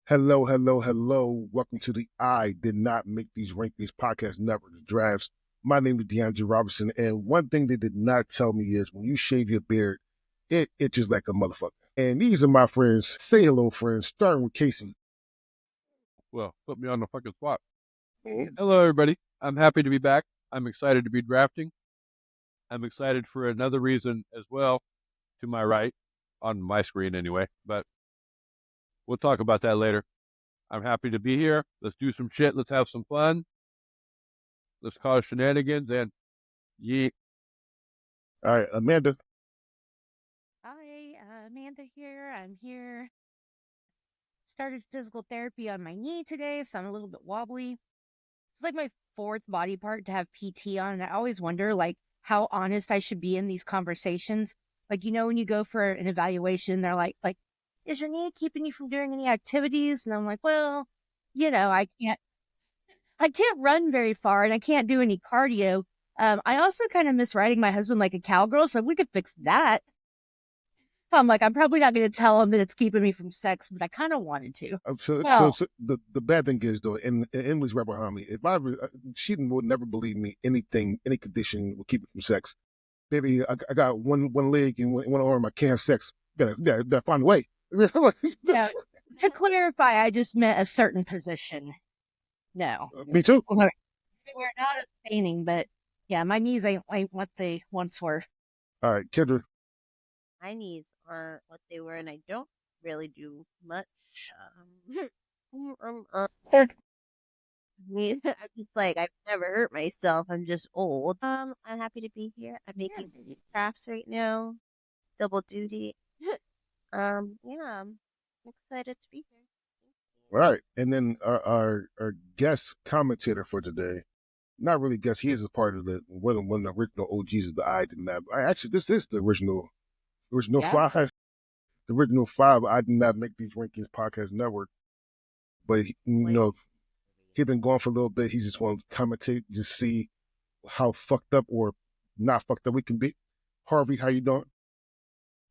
Hello, hello, hello. Welcome to the I Did Not Make These Rankings podcast network drafts. My name is Deandre Robinson, and one thing they did not tell me is when you shave your beard, it itches like a motherfucker. And these are my friends. Say hello, friends, starting with Casey. Well, put me on the fucking spot. Mhm. Hello, everybody. I'm happy to be back. I'm excited to be drafting. I'm excited for another reason as well, to my right, on my screen anyway, but we'll talk about that later. I'm happy to be here. Let's do some shit. Let's have some fun. Let's cause shenanigans and yeet. All right, Amanda. Hi, Amanda here. I'm here. Started physical therapy on my knee today, so I'm a little bit wobbly. It's like my fourth body part to have PT on, and I always wonder, how honest I should be in these conversations. When you go for an evaluation, they're like, is your knee keeping you from doing any activities? And I'm like, well, I can't run very far, and I can't do any cardio. I also kind of miss riding my husband like a cowgirl, so if we could fix that. I'm like, I'm probably not going to tell him that it's keeping me from sex, but I kind of wanted to. Well, So the bad thing is though, and Emily's right behind me. If I ever, she would never believe me. Anything, any condition will keep me from sex. Baby, I got one leg and one arm. I can't have sex. Gotta find a way. no, to clarify, I just meant a certain position. No, Me too. we're not abstaining, but yeah, my knees ain't what they once were. All right, Kendra. My knees aren't what they were, and I don't really do much. I mean, I'm just like I've never hurt myself. I'm just old. I'm happy to be here. I'm making crafts right now, double duty. Yeah, I'm excited to be here. All right, and then our guest commentator for today. Not really guest. He is a part of the one of the original OGs of the I Did Not. Actually, this is the original Yeah. five. The original five. I Did Not Make These Rankings podcast network. But he's been gone for a little bit. He just wanted to commentate, just see how fucked up or not fucked up we can be. Harvey, how you doing?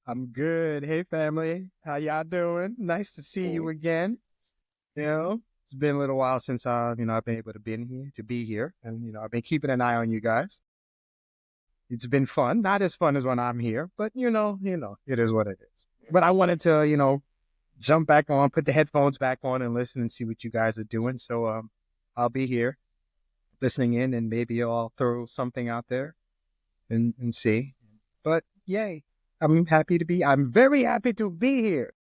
I'm good. Hey, family. How y'all doing? Nice to see you again. It's been a little while since I've been able to be here. And, I've been keeping an eye on you guys. It's been fun. Not as fun as when I'm here, but, it is what it is. But I wanted to, jump back on, put the headphones back on and listen and see what you guys are doing. So, I'll be here listening in and maybe I'll throw something out there and see. But yay. I'm very happy to be here.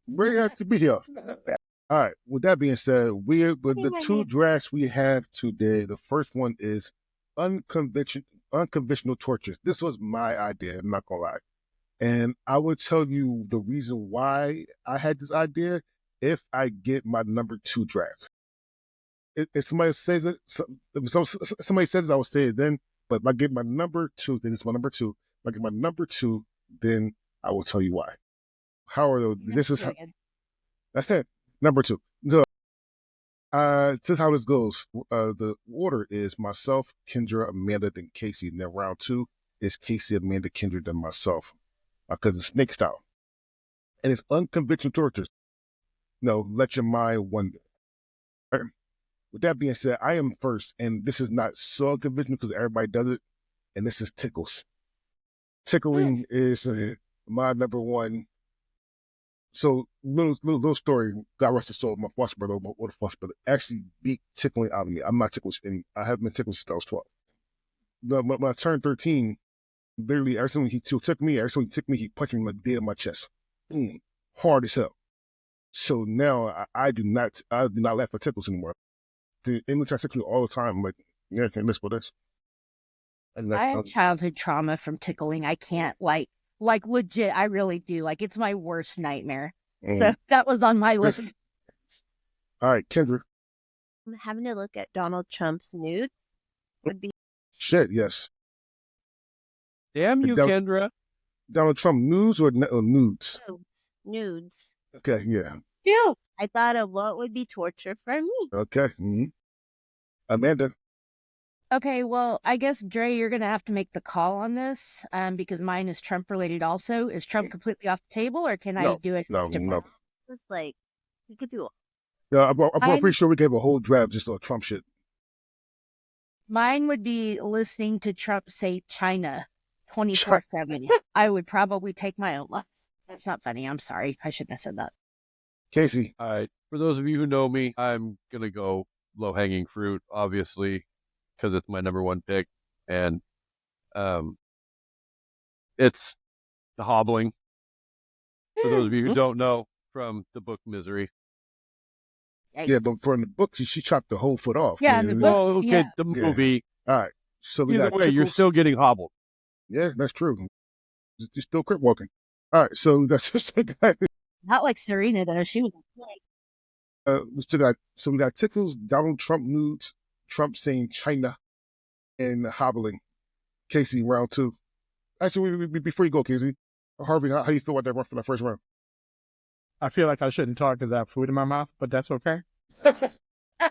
Very happy to be here. All right. With that being said, with the two drafts we have today. The first one is unconventional tortures. This was my idea. I'm not gonna lie, and I will tell you the reason why I had this idea if I get my number two draft. If somebody says it, somebody says it, I will say it then. But if I get my number two, then it's my number two. If I get my number two, then I will tell you why. Howard, this is that's it. Number two. So, this is how this goes. The order is myself, Kendra, Amanda, then Casey. And then round two is Casey, Amanda, Kendra, then myself. Because it's snake style. And it's unconventional tortures. No, let your mind wander. All right. With that being said, I am first, and this is not so unconventional because everybody does it, and this is tickles. Tickling is my number one. So little story. God rest his soul. My foster brother, my older foster brother, actually beat tickling out of me. I'm not ticklish, and I haven't been ticklish since I was 12. When I turned 13, literally every time he took me, he punched me in the dead of my chest, boom, hard as hell. So now I do not laugh at tickles anymore. The English I tickle all the time. I'm like, yeah, I can't listen for this. And I have childhood trauma from tickling. I can't like legit. I really do. Like it's my worst nightmare. So that was on my list. All right, Kendra. I'm having to look at Donald Trump's nudes. Would be Shit, yes. Damn you, Kendra. Donald Trump news or nudes? Nudes. Okay, yeah. Yeah. I thought of what would be torture for me. Okay. Mm-hmm. Amanda. Okay, well, I guess Dre, you're gonna have to make the call on this, because mine is Trump related. Also, is Trump completely off the table, or can I do it? No. It's like We could do it. Yeah, I'm I'm- pretty sure we gave a whole draft just on Trump shit. Mine would be listening to Trump say China 24/7. I would probably take my own life. That's not funny. I'm sorry. I shouldn't have said that. Casey, All right. For those of you who know me, I'm going to go low hanging fruit, obviously, because it's my number one pick. And it's the hobbling. For those of you who don't know, from the book Misery. yeah, but for in the book, she chopped the whole foot off. Yeah, man. in the book, Oh, okay. yeah. The movie. All right, so we Either got way, you're tickles. still getting hobbled. Yeah, that's true. You're still crip walking. All right, so we got Not like Serena, though. She was like, we got tickles, Donald Trump nudes, Trump saying China, and hobbling. Casey, round two. Actually, before you go, Casey, Harvey, how you feel about that one for the first round? I feel like I shouldn't talk because I have food in my mouth, but that's okay.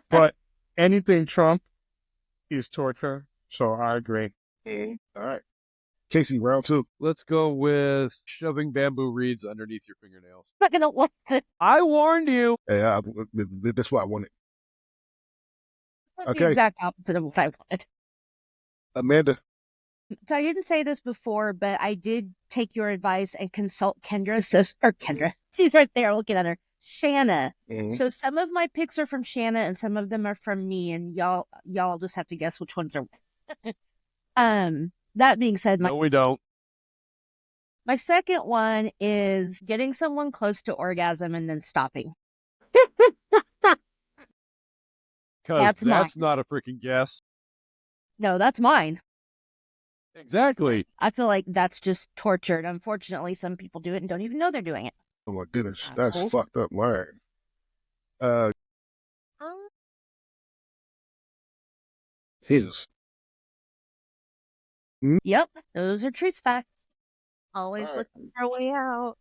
But anything Trump is torture, so I agree. All right. Casey, round two. Let's go with shoving bamboo reeds underneath your fingernails. not going to look good. I warned you. Hey, that's what I wanted. That's Okay. the exact opposite of what I wanted. Amanda. So I didn't say this before, but I did take your advice and consult Kendra's sister, or Kendra. She's right there looking at her. Shanna. Mhm. So some of my picks are from Shanna and some of them are from me, and y'all just have to guess which ones are. That being said, No, we don't. my second one is getting someone close to orgasm and then stopping. Because That's that's not a freaking guess. No, that's mine. Exactly. I feel like that's just tortured. Unfortunately, some people do it and don't even know they're doing it. Oh my goodness, that's Cool. fucked up. All right. Jesus. Yep, those are truth facts. Always All right. looking for a way out.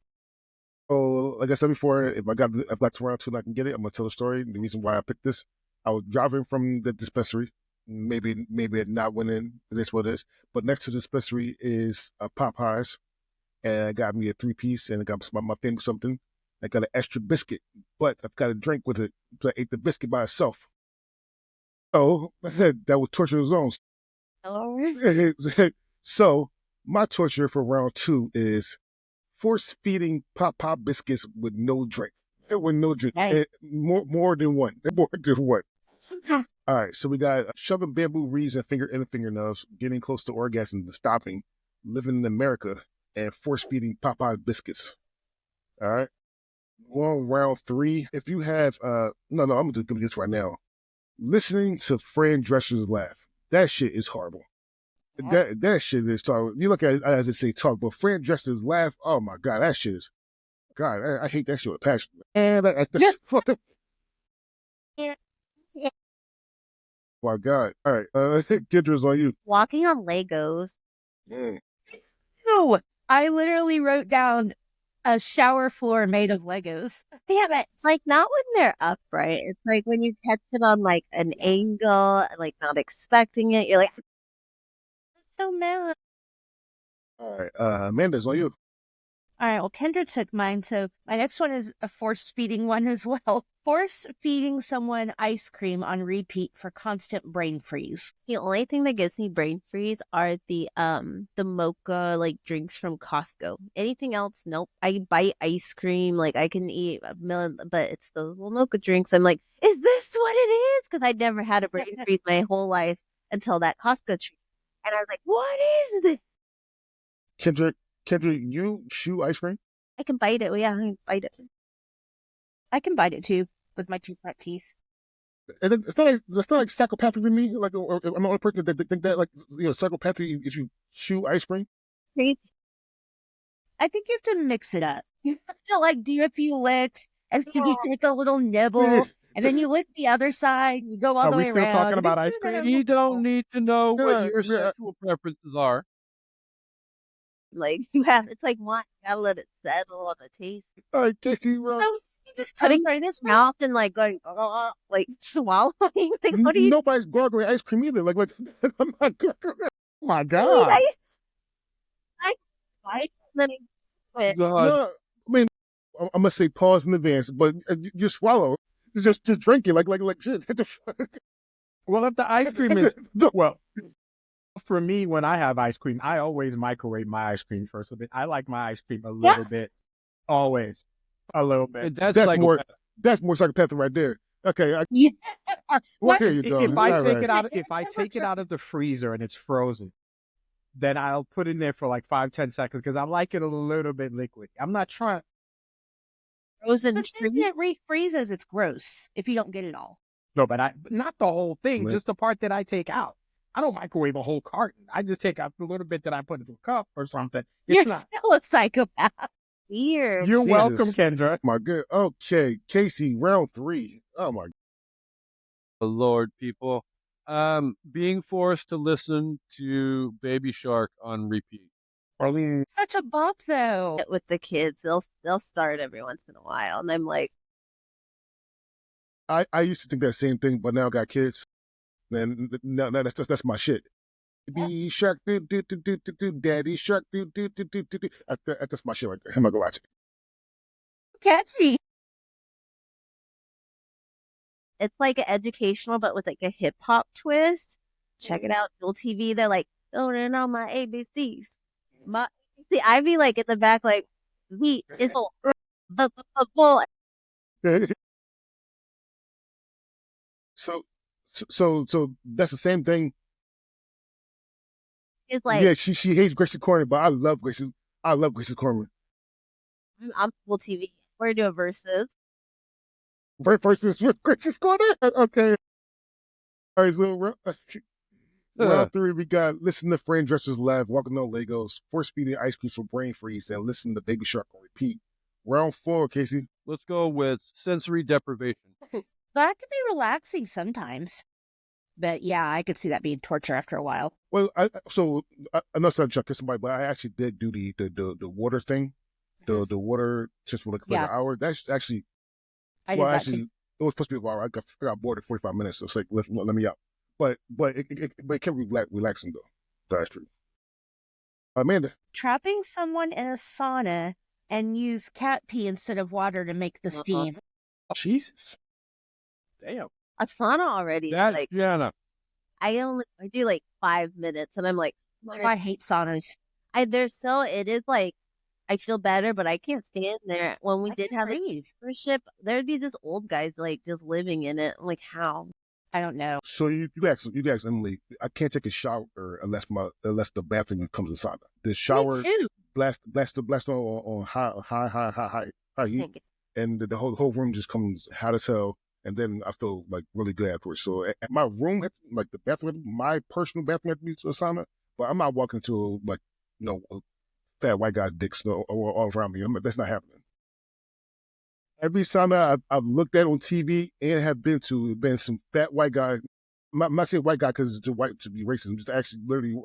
Oh, like I said before, if I got to round two and I can get it, I'm gonna tell the story. The reason why I picked this, I was driving from the dispensary. Maybe it not winning. It is what it is. But next to the dispensary is a Popeyes, and I got me a 3-piece, and I got my famous something. I got an extra biscuit, but I've got a drink with it. So I ate the biscuit by itself. Oh, that was torture of zones. Hello? So my torture for round two is force feeding pop biscuits with no drink. With no drink. Nice. More than one. More than one. All right, so we got shoving bamboo reeds in fingernails, getting close to orgasm, stopping, living in America, and force feeding Popeye biscuits. All right. Well, round three. If you have no, I'm just gonna do this right now. Listening to Fran Drescher's laugh. That shit is horrible. That shit is talk. You look at it as it say talk, but Fran Drescher's laugh, oh my god, that shit is God, I hate that shit with passion. And that's fucked up. Yeah. My God. All right. Kendra's on you. Walking on Legos. Mm. Ew. I literally wrote down a shower floor made of Legos. Damn it. Like, not when they're upright. It's like when you catch it on, like, an angle, like, not expecting it. You're like, so mad. All right. Amanda's on you. All right, well, Kendra took mine, so my next one is a force-feeding one as well. Force-feeding someone ice cream on repeat for constant brain freeze. The only thing that gives me brain freeze are the mocha, like, drinks from Costco. Anything else, nope. I bite ice cream, like, I can eat a million, but it's those little mocha drinks. I'm like, is this what it is? Because I'd never had a brain freeze my whole life until that Costco treat. And I was like, what is this? Kendra, you chew ice cream? I can bite it. Well, yeah, I can bite it. I can bite it too with my 2 front teeth. It's not like psychopathic to me. Like, or I'm the only person that think that, like, psychopathic if you chew ice cream. I think you have to mix it up. You have to like do a few licks, and then you take a little nibble, and then you lick the other side. And you go all the way Are we around. still talking about ice cream? You don't need to know what your Yeah. sexual preferences are. Like, it's like wine. You gotta let it settle on the taste. All right, Casey. So you just Putting putting right this mouth. Mouth and, like, going, like, swallowing. Like, what do you Nobody's gargling ice cream either. Like, I'm not gargling. Oh my do? God. I bite and then I quit. God. No, I mean, I'm gonna say pause in advance, but you swallow. Just drink it like shit. What the fuck? Well, if the ice cream is well, for me, when I have ice cream, I always microwave my ice cream first a bit. I like my ice cream a little bit, always a little bit. That's more psychopathic right there. Okay, Yeah. well, there you go. If I All take right. it out, if I take it out of the freezer and it's frozen, then I'll put it in there for like 5-10 seconds because I like it a little bit liquid. I'm not trying. Frozen But shrimp. if it refreezes, it's gross if you don't get it all. No, but not the whole thing, Right. just the part that I take out. I don't microwave a whole carton. I just take out the little bit that I put into a cup or something. You're It's not. still a psychopath. Weird. You're Jesus. welcome, Kendra. My good. Okay, Casey, round 3. Oh my. Lord, people. Being forced to listen to Baby Shark on repeat. Such a bump, though. With the kids, they'll start every once in a while, and I'm like, I used to think that same thing, but now I got kids. And no, that's my shit. Baby Shark, do, Daddy Shark, do. That's my shit right there. I'm gonna go watch it. Catchy. it's like educational, but with like a hip hop twist. Check it out, Dual TV. They're like, don't know my ABCs. My ABC. I be like in the back, like, we is all. So that's the same thing. It's like, Yeah, she hates Gracie Corner, but I love Gracie. I love Gracie Corner. I'm Dual TV. We're doing verses. Versus Gracie's Corner. Okay. All right, so round 3, we got listen to Fran Drescher's Laugh, walking on Legos, force feeding ice cream for brain freeze, and listen to Baby Shark on repeat. Round 4, Casey. Let's go with sensory deprivation. That could be relaxing sometimes. But yeah, I could see that being torture after a while. Well, I'm not saying Chuck somebody, but I actually did do the water thing, the water just for like an hour. That's actually I did that too. it was supposed to be an hour. I got bored at 45 minutes. So it's like let me out. But it can be relaxing though. That's true. Amanda. Trapping someone in a sauna and use cat pee instead of water to make the steam. Jesus. Damn. A sauna already. That's Like, Jana. I do like 5 minutes, and I'm like, I hate saunas. it is like, I feel better, but I can't stand there. When we I did can't have breathe. a cruise ship, there'd be just old guys like just living in it. I'm like, how? I don't know. So you asked Emily. I can't take a shower unless the bathroom comes inside. The shower Me too. blast on high heat, and the whole room just comes hot as hell. And then I feel like really good afterwards. So at my room, like the bathroom, my personal bathroom had to be to a sauna, but I'm not walking to like, fat white guy's dicks all around me. That's not happening. Every sauna I've looked at on TV and have been to, been some fat white guy. I'm not saying white guy because it's white to be racist. Just actually literally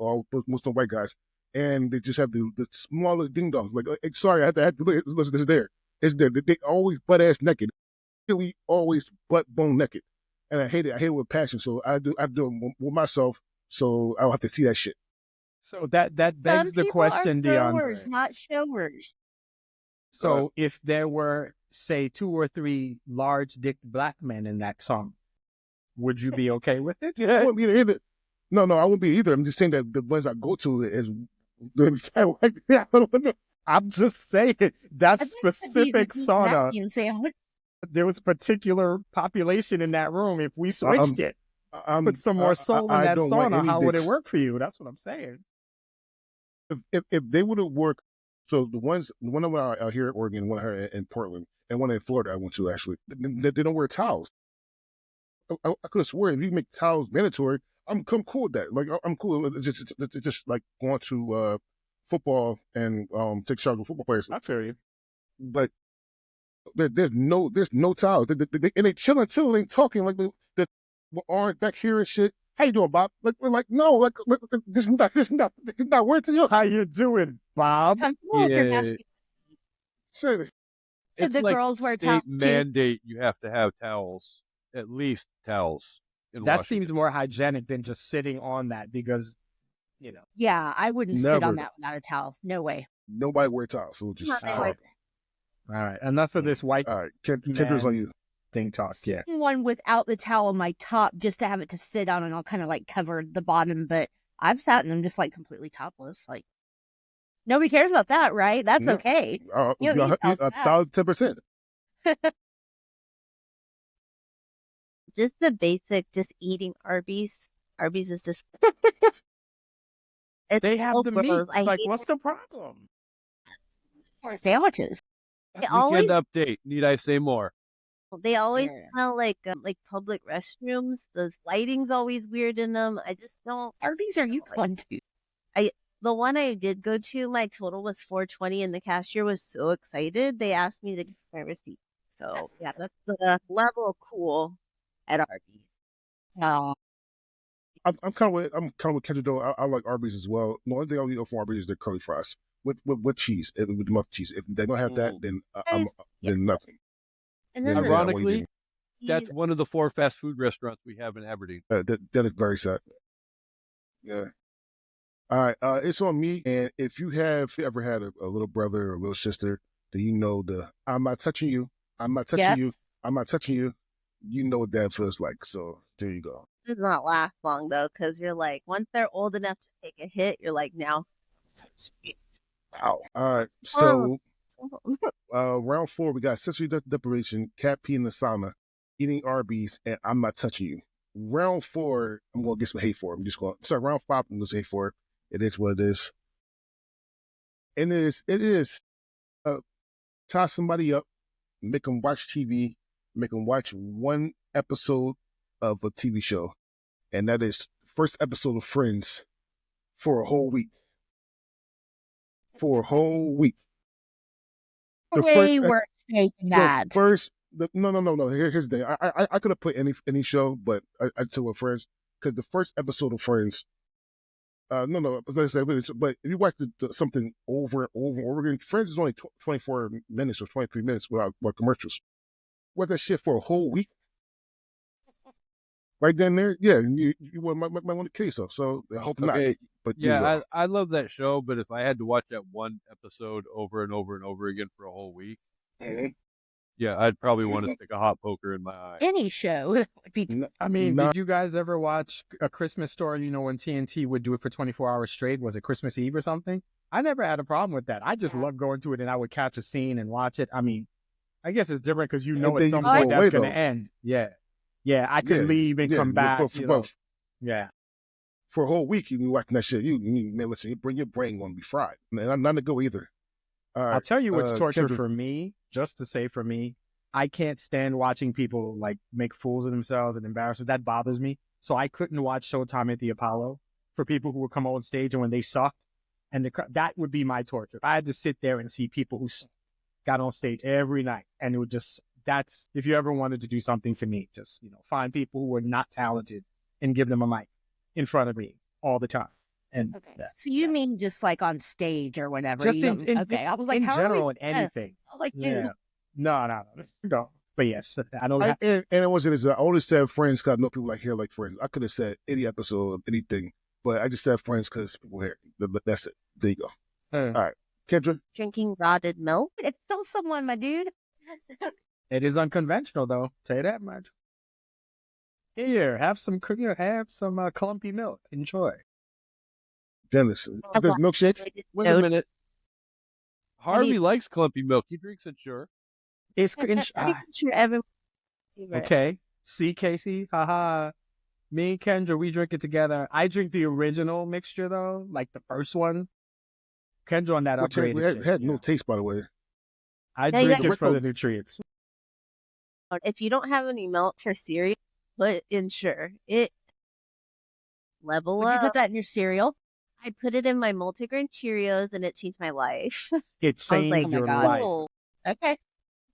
most of the white guys. And they just have the smallest ding dongs. Like, sorry, I have to look. Listen, this is there. It's there. They always butt ass naked. Really always butt bone naked, and I hate it. I hate it with passion. So I do it with myself. So I don't have to see that shit. So that begs the question, Throwers, Deandre. not showers. So if there were, say, 2 or 3 large dick black men in that song, would you be okay with it? I wouldn't be either. No, I wouldn't be either. I'm just saying that the ones I go to is. I'm just saying that specific sauna. There was a particular population in that room. If we switched it, put some more soul in that sauna, how would it work for you? That's what I'm saying. If they would have worked, so the one out here in Oregon, one here in Portland, and one in Florida I went to actually, they don't wear towels. I could have sworn if you make towels mandatory, I'm cool with that. Like I'm cool. It's just like going to football and take showers with football players. I feel you. But there's no towels. And they chilling too. They talking like the arms back here and shit. How you doing, Bob? No, this is not weird to you. How you doing, Bob? Shit. It's the like girls wear state towels too. mandate. You have to have towels, at least towels. That Washington. seems more hygienic than just sitting on that because, Yeah, I wouldn't sit on that without a towel. No way. Nobody wear towels. So just All right. Enough of this white All right, Kendra's on you. thing talk. Yeah. One without the towel on my top just to have it to sit on, and I'll kind of like cover the bottom. But I've sat in them just like completely topless. Like nobody cares about that, right? That's No. okay. You don't need towels for that. 1,010%. Just the basic, just eating Arby's. Arby's is just. It's They have so the gross. meats. I Like, hate what's the problem? Or sandwiches. They always, Weekend update. Need I say more? they always Yeah. smell like public restrooms. The lighting's always weird in them. I just don't. Arby's are you fun too? The one I did go to, my total was $4.20, and the cashier was so excited they asked me to get my receipt. So yeah, that's the level of cool at Arby's. No. I'm kind of with Kendra though. I like Arby's as well. The only thing I'll eat from Arby's is their curly fries with cheese, with muff cheese. If they don't have that, then then nothing. And Then, then yeah, I won't eat Ironically, any. that's one of the 4 fast food restaurants we have in Aberdeen. That is very sad. Yeah. All right. It's on me. And if you ever had a little brother or a little sister, then you know I'm not touching you. I'm not touching Yeah. you. I'm not touching you. You know what that feels like. So there you go. does not last long though, because you're like, once they're old enough to take a hit, you're like, now. Wow. All right. So round 4, we got sensory deprivation, cat pee in the sauna, eating Arby's, and I'm not touching you. Round 4, I'm going to get some hate for it. Round 5, I'm going to say for it. It is what it is. And it is tie somebody up, make them watch TV, make them watch one episode of a TV show. And that is first episode of Friends for a whole week. For a whole week. Way worse taking that. No. Here's the thing. I could have put any show, but I took with Friends because the first episode of Friends. No. Like I said, but if you watch something over and over and over again, Friends is only 24 minutes or 23 minutes without commercials. What that shit for a whole week? Right then there, yeah, you might want to kill yourself. So I hope not. But yeah, I love that show, but if I had to watch that one episode over and over and over again for a whole week, yeah, I'd probably want to stick a hot poker in my eye. Any show would be. I mean, did you guys ever watch A Christmas Story? You know, when TNT would do it for 24 hours straight, was it Christmas Eve or something? I never had a problem with that. I just love going to it and I would catch a scene and watch it. I mean, I guess it's different because you know at some point that's going to end. Yeah. Yeah, I could leave and come back. Yeah. For a whole week, you be watching that shit. Man, listen, your brain going to be fried. Man, I'm not to go either. I'll tell you what's torture for me, just to say for me, I can't stand watching people like make fools of themselves and embarrass them. That bothers me. So I couldn't watch Showtime at the Apollo for people who would come on stage and when they sucked. And that would be my torture. If I had to sit there and see people who got on stage every night and it would just, that's, if you ever wanted to do something for me, just, find people who are not talented and give them a mic in front of me all the time. And so you mean just like on stage or whatever? Just I was like, in general, in anything. Like you. No. But yes, I don't. And it wasn't. I only said Friends because I know people like Friends. I could have said any episode of anything, but I just said Friends because people here. That's it. There you go. All right, Kendra. Drinking rotted milk. It kills someone, my dude. It is unconventional, though. Tell you that much. Here, have some clumpy milk. Enjoy. Dennis, this milkshake. Wait a minute. Harvey likes clumpy milk. He drinks it, sure. It's sure okay. See, Casey? Haha. Me and Kendra, we drink it together. I drink the original mixture, though, like the first one. Kendra on that upgraded. We had no taste, by the way. I drink it for the nutrients. If you don't have any milk for cereal, put in Sure. It level Would up. you put that in your cereal? I put it in my multigrain Cheerios and it changed my life. It changed your life. Oh, okay.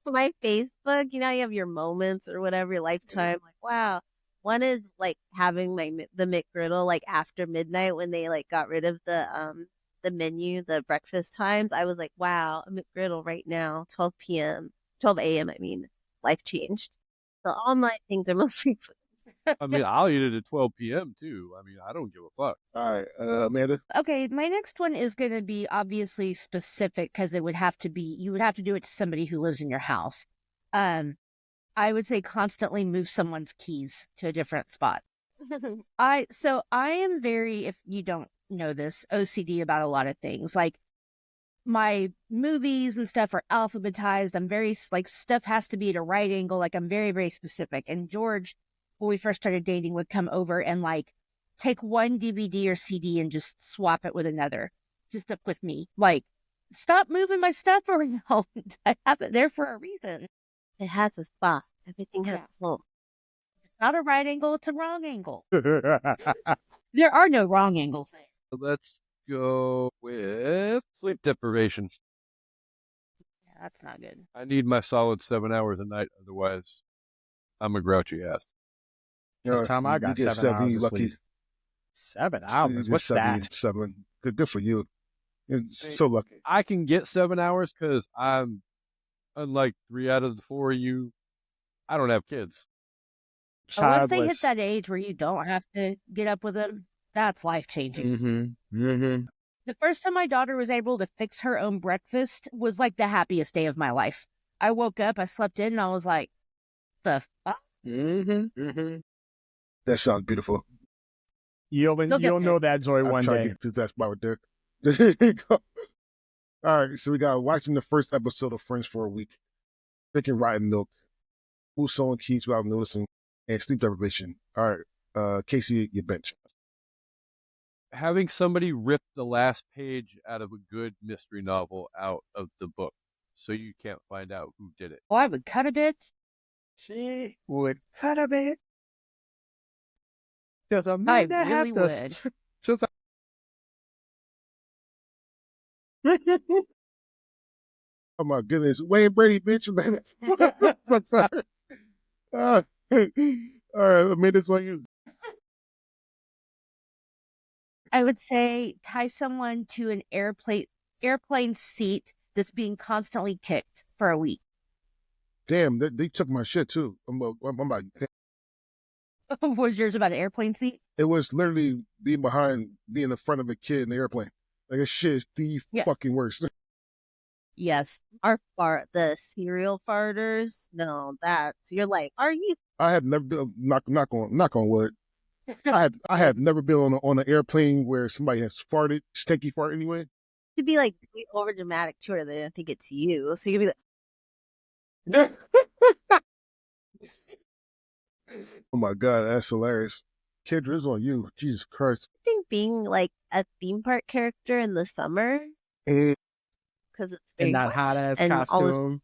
My Facebook, you have your moments or whatever, your lifetime. Like, wow. One is like having the McGriddle like after midnight when they like got rid of the menu, the breakfast times. I was like, wow, a McGriddle right now, 12 a.m. I mean, life changed. So all my things are mostly food. I mean, I'll eat it at 12 p.m. too. I mean, I don't give a fuck. All right, Amanda. Okay, my next one is going to be obviously specific because it would have to be, you would have to do it to somebody who lives in your house. I would say constantly move someone's keys to a different spot. I am very, if you don't know this, OCD about a lot of things. Like my movies and stuff are alphabetized. I'm very, like, stuff has to be at a right angle. Like, I'm very, very specific. And George, when we first started dating, would come over and like take one DVD or CD and just swap it with another, just up with me. Like, stop moving my stuff around. I have it there for a reason. It has a spot. Everything has a home. It's not a right angle, it's a wrong angle. There are no wrong angles there. Let's go with sleep deprivation. Yeah, that's not good. I need my solid 7 hours a night. Otherwise, I'm a grouchy ass. This time I got you get 7 hours you of lucky. sleep. 7 hours? What's that? 7. Good for you. You're so lucky. I can get 7 hours because I'm, unlike 3 out of the 4 of you, I don't have kids. Once they hit Childless. that age where you don't have to get up with them, that's life-changing. Mm-hmm. The first time my daughter was able to fix her own breakfast was like the happiest day of my life. I woke up, I slept in, and I was like, the fuck? That sounds beautiful. You'll know that joy one Try to day. get to that spot right there. There you go. All right, so we got watching the first episode of Friends for a week, drinking rotten milk, who's sewing keys without noticing, and sleep deprivation. All right, Casey, your bench. Having somebody rip the last page out of a good mystery novel out of the book so you can't find out who did it. Oh, I would cut a bit. She would cut a bit. Does a I man really have to would. just Oh my goodness, Wayne Brady, bitch, man. I'm sorry. All right, I made this on you. I would say tie someone to an airplane seat that's being constantly kicked for a week. Damn, they took my shit too. I'm like, Was yours about an airplane seat? it was literally being in the front of a kid in the airplane. Like, this shit is the fucking worst. Yes. The serial farters. No, you're like, are you? I have never been, knock on wood. I have never been on an airplane where somebody has farted, stinky fart anyway. To be like over dramatic to her, they don't think it's you. So you'll be like, Oh my god, that's hilarious. Kendra, it's on you. Jesus Christ. I think being like a theme park character in the summer Mm, because it's very in that hot hot ass and all this. costume,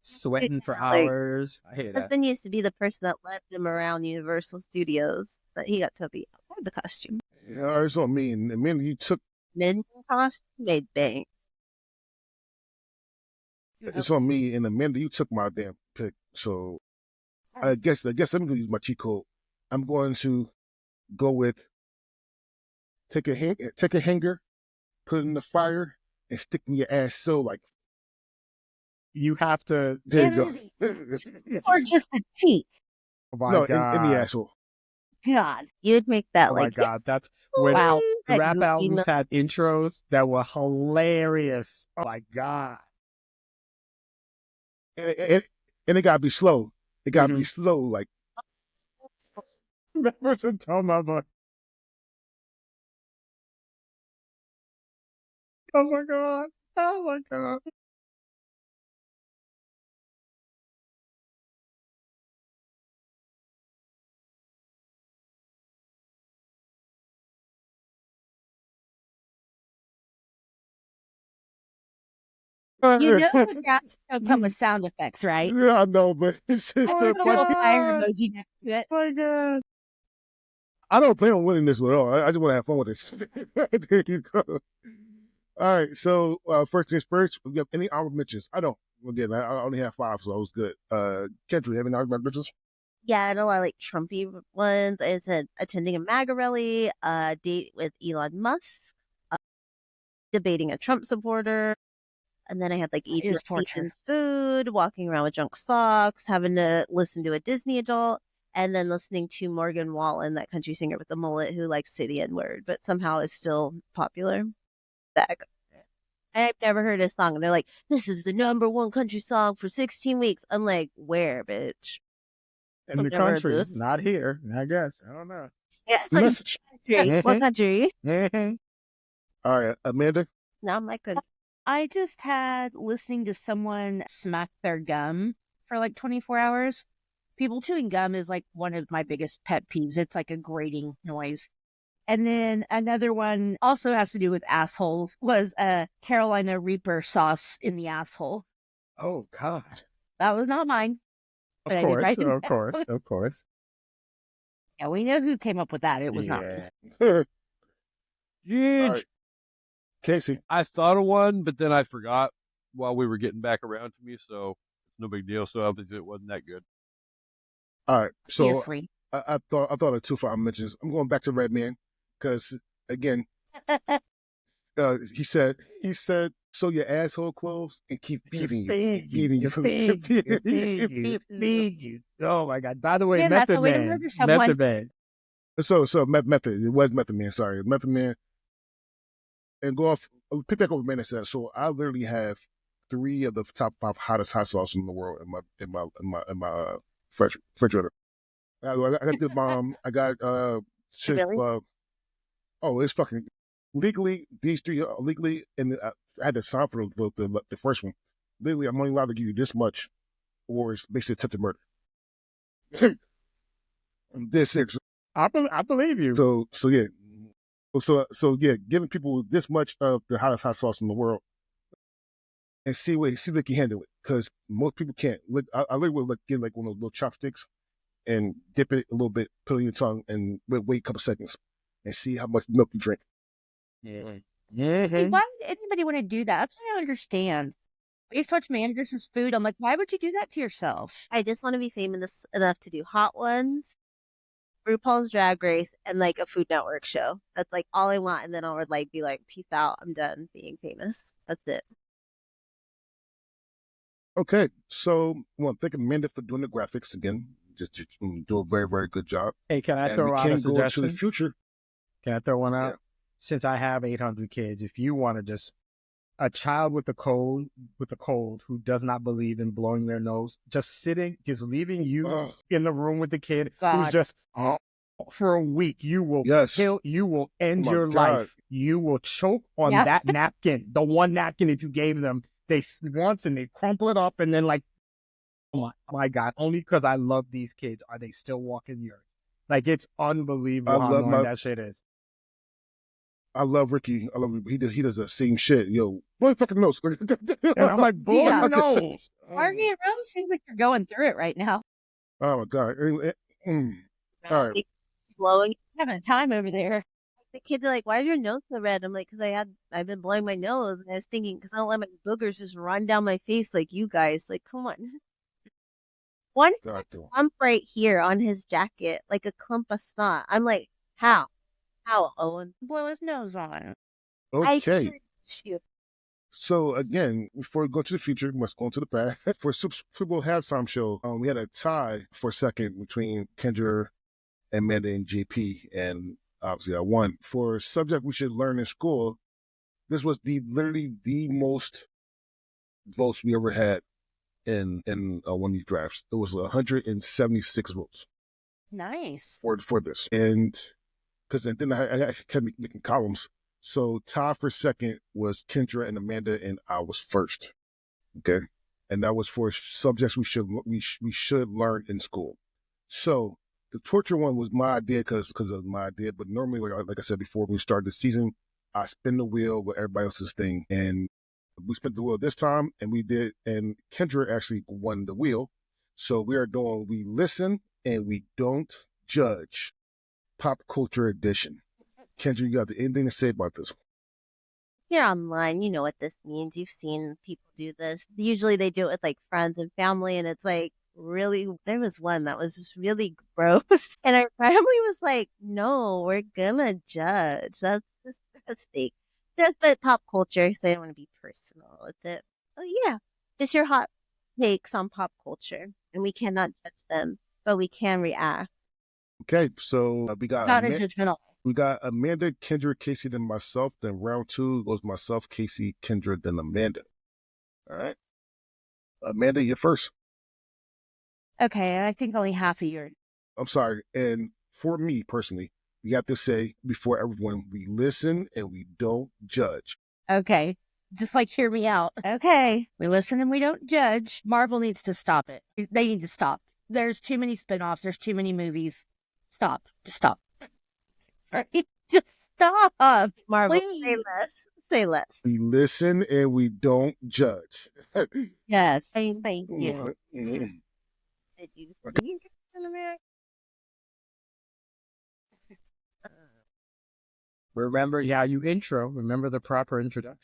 sweating for Like, hours? I hate that. Husband used to be the person that led them around Universal Studios, but he got to be outside the costume. yeah, it's on me. And the minute you took, Men costume made bang. it's on me. And the minute you took my damn pick, so I guess I'm gonna use my cheat code. I'm going to go with take a hanger, put it in the fire, and stick in your ass. So like, You have to. there you go. Or just a cheek. Oh my No, god! in the asshole. God. You'd make that Oh like my god! That's when Wow. that rap goofy albums mo- had intros that were hilarious. Oh my god! And it gotta be slow. It gotta be slow. Like, Members of Toma, but oh my god! Oh my god! You know the graphics don't come with sound effects, right? yeah, I know, but it's just Oh so my Little funny. fire God. emoji next to it. Oh my god! I don't plan on winning this at all. I just want to have fun with this. There you go. All right, so first things first, we have any honorable mentions? I don't. Again, I only have 5, so I was good. Kendra, you have any honorable mentions? Yeah, I know I like Trumpy ones. I said attending a MAGA rally, date with Elon Musk, debating a Trump supporter, and then I had like eating is torture. decent food, walking around with junk socks, having to listen to a Disney adult, and then listening to Morgan Wallen, that country singer with the mullet who likes to say the N-word, but somehow is still popular. That and I've never heard his song. And they're like, this is the #1 country song for 16 weeks. I'm like, where, bitch? In I've the never heard country, this. not here, I guess. I don't know. Yeah, Message. country. What country? All right, Amanda. Not my country. I just had listening to someone smack their gum for like 24 hours. People chewing gum is like one of my biggest pet peeves. It's like a grating noise. And then another one also has to do with assholes was a Carolina Reaper sauce in the asshole. Oh, God. That was not mine. Of But I did course, write it of down. course, of course. Yeah, we know who came up with that. It was not me. All Jeez. right, Casey. I thought of one, but then I forgot while we were getting back around to me, so no big deal. So obviously it wasn't that good. All right, so Seriously. I thought of 2 for mentions. I'm going back to Redman because again, he said, sew your asshole clothes and keep feeding you. Feed you. Oh my God. By the way, Again, that's Method a way to Man. murder someone. Method Man. So Method. It was Method Man. Sorry, Method Man. And go off. Pick back over Amanda said. So I literally have 3 of the top 5 hottest hot sauces in the world in my refrigerator. I got the bomb. I got shit. Really? Oh, it's fucking legally. These 3 are legally, and I had to sign for the first one. Legally, I'm only allowed to give you this much, or it's basically attempted murder. This is I believe you. so yeah. So yeah, giving people this much of the hottest hot sauce in the world, and see if they can handle it, because most people can't. Look, I literally would get like one of those little chopsticks and dip it a little bit, put it in your tongue, and wait a couple seconds, and see how much milk you drink. Hey, why would anybody want to do that? That's what I don't understand. I used to watch managers' food. I'm like, why would you do that to yourself? I just want to be famous enough to do Hot Ones, RuPaul's Drag Race, and like a Food Network show. That's like all I want. And then I would like be like, peace out. I'm done being famous. That's it. Okay, so I want to thank Amanda for doing the graphics again. Just do a very, very good job. Hey, can I And throw we out can a go into suggestion? the future. Can I throw one out? Yeah. Since I have 800 kids, if you want to just a child with a cold who does not believe in blowing their nose, just leaving you Ugh. in the room with the kid who's God. just for a week, you will end my your God. life. You will choke on Yep. that napkin, the one napkin that you gave them. They once and they crumple it up and then like, oh my God, only because I love these kids are they still walking the earth. Like, it's unbelievable how annoying that shit is. I love Ricky. He does the same shit. Yo, blow your fucking nose. And I'm like, blow Yeah. your nose. Harvey, it really seems like you're going through it right now. Oh my God. All right. Blowing. Having a time over there. The kids are like, why is your nose so red? I'm like, because I've been blowing my nose. And I was thinking, because I don't let my boogers just run down my face like you guys. Like, come on. One God, damn. clump right here on his jacket, like a clump of snot. I'm like, how? How, Owen? Blow his nose on. Okay. Shoot. So again, before we go to the future, we must go into the past. For Super Bowl halftime show, we had a tie for second between Kendra, Amanda, and JP, and obviously I won. For subject we should learn in school, this was literally the most votes we ever had in one of these drafts. It was 176 votes Nice. for this, and because then I kept making columns. So tied for second was Kendra and Amanda, and I was first. Okay, and that was for subjects we should learn in school. So the torture one was my idea because of my idea. But normally, like I said before, when we started the season, I spin the wheel with everybody else's thing, and we spent the wheel this time, and we did, and Kendra actually won the wheel. So we listen and we don't judge. Pop culture edition. Kendra, you got anything to say about this? You're online. You know what this means. You've seen people do this. Usually they do it with like friends and family, and it's like really. There was one that was just really gross, and our family was like, "No, we're gonna judge. That's disgusting." Just but pop culture, so I don't want to be personal with it. Oh yeah, just your hot takes on pop culture, and we cannot judge them. but we can react. Okay, so we got Not a judgmental. we got Amanda, Kendra, Casey, then myself. Then round 2 goes myself, Casey, Kendra, then Amanda. All right. Amanda, you're first. Okay, I think only half a year. I'm sorry. And for me personally, we have to say before everyone, we listen and we don't judge. Okay, just like hear me out. Okay, we listen and we don't judge. Marvel needs to stop it. They need to stop. There's too many spinoffs. There's too many movies. Stop. Just stop. Just stop. Marvel, Please. say less. Say less. We listen and we don't judge. Yes. Thank you. Mhm. Did you Okay. see Captain America? Remember, yeah, you intro. Remember the proper introduction.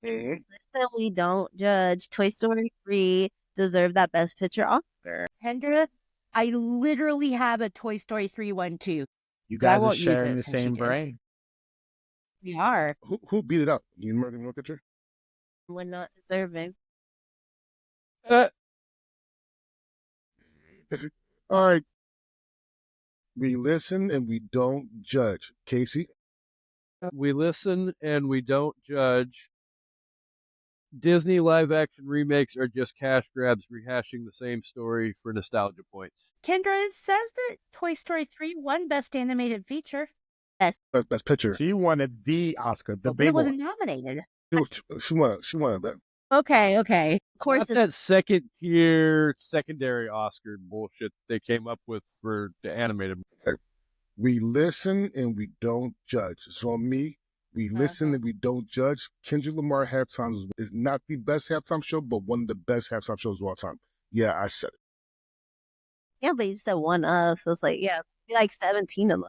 Mhm. Listen, we don't judge. Toy Story 3 deserved that Best Picture Oscar. Kendra, I literally have a Toy Story 3 one too. You But I guys are won't use sharing it the since you same did. brain. We are. Who beat it up? You remember the picture? We're not deserving. All right. We listen and we don't judge. Casey? We listen and we don't judge. Disney live-action remakes are just cash grabs rehashing the same story for nostalgia points. Kendra, it says that Toy Story 3 won Best Animated Feature, Best picture. She wanted the Oscar, the but big it wasn't one. nominated. She won that. Okay. Of course, Not that second-tier, secondary Oscar bullshit they came up with for the animated. We listen and we don't judge. So me, we listen and we don't judge. Kendrick Lamar halftime is not the best halftime show, but one of the best halftime shows of all time. Yeah, I said it. yeah, but you said one of, so it's like, yeah, be like 17 of them.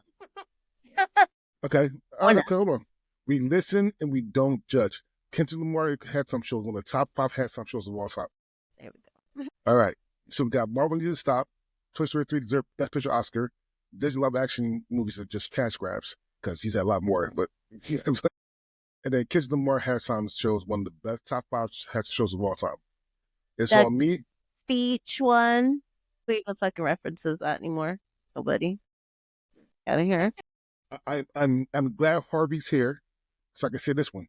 Okay. All One right, okay, hold on. We listen and we don't judge. Kendrick Lamar halftime show is one of the top 5 halftime shows of all time. There we go. All right. So we got Marvel Needs to Stop. Toy Story 3 deserved Best Picture Oscar. Disney live action movies are just cash grabs because he's had a lot more. But and then Kendrick Lamar halftime show is one of the best top 5 halftime shows of all time. It's That- on me. Speech one. Who even fucking references that anymore? Nobody. Out of here. I'm glad Harvey's here, so I can say this one.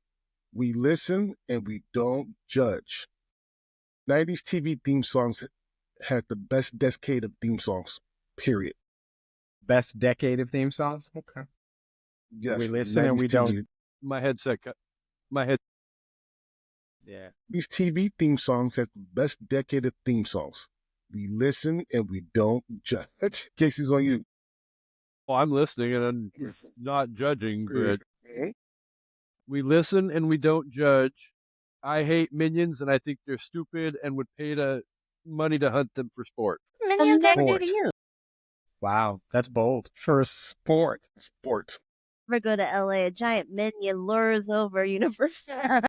We listen and we don't judge. 90s TV theme songs had the best decade of theme songs, period. Best decade of theme songs? Okay. Yes. We listen and 90s we don't. TV. My headset cut. My head. Yeah. These TV theme songs have the best decade of theme songs. We listen and we don't judge. Casey's on you. Well, I'm listening and I'm not judging, but Mhm. we listen and we don't judge. I hate minions and I think they're stupid and would pay money to hunt them for sport. Minions never do Sport. to you. Wow, that's bold. For a sport. Sport. Ever go to LA, a giant minion lures over Universal.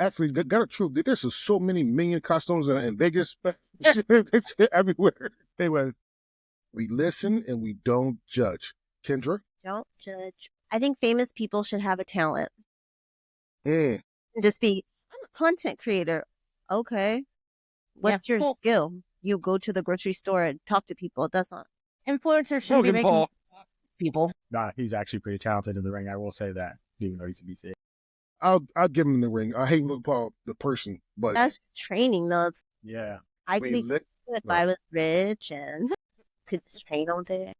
Actually, got it true. There's so many minion costumes in Vegas. It's everywhere. Anyway, we listen and we don't judge. Kendra? Don't judge. I think famous people should have a talent. Mm. And just be, I'm a content creator. Okay. What's your cool. skill? You go to the grocery store and talk to people. That's not. Influencers should be Logan making Paul. people. Nah, he's actually pretty talented in the ring. I will say that, even though he's a BC. I'll give him the ring. I hate Luke Paul, the person, but That's training, though. It's, Yeah. I we, could be li- if I was rich and could just train all day.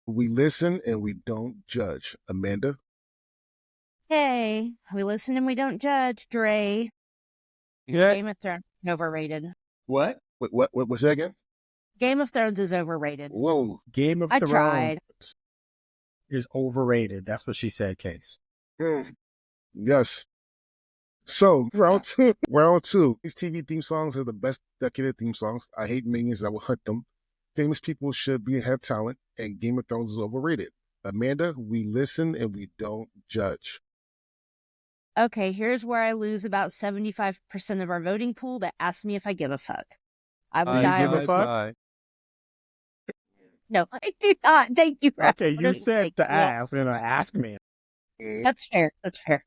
we listen and we don't judge. Amanda? Hey, we listen and we don't judge. Dre. Yeah. Game of Thrones is overrated. What? What was that again? Game of Thrones is overrated. Whoa. Game of I Thrones tried. is overrated. That's what she said, Case. Mm. Yes. So, round two. Round 2. These TV theme songs are the best decade of theme songs. I hate minions. I will hunt them. Famous people should have talent, and Game of Thrones is overrated. Amanda, we listen and we don't judge. Okay, here's where I lose about 75% of our voting pool that asks me if I give a fuck. I would I die give on a this. fuck? die. No, I do not. Thank you for Okay, you asking. said to Yeah. ask, and ask me. That's fair. That's fair.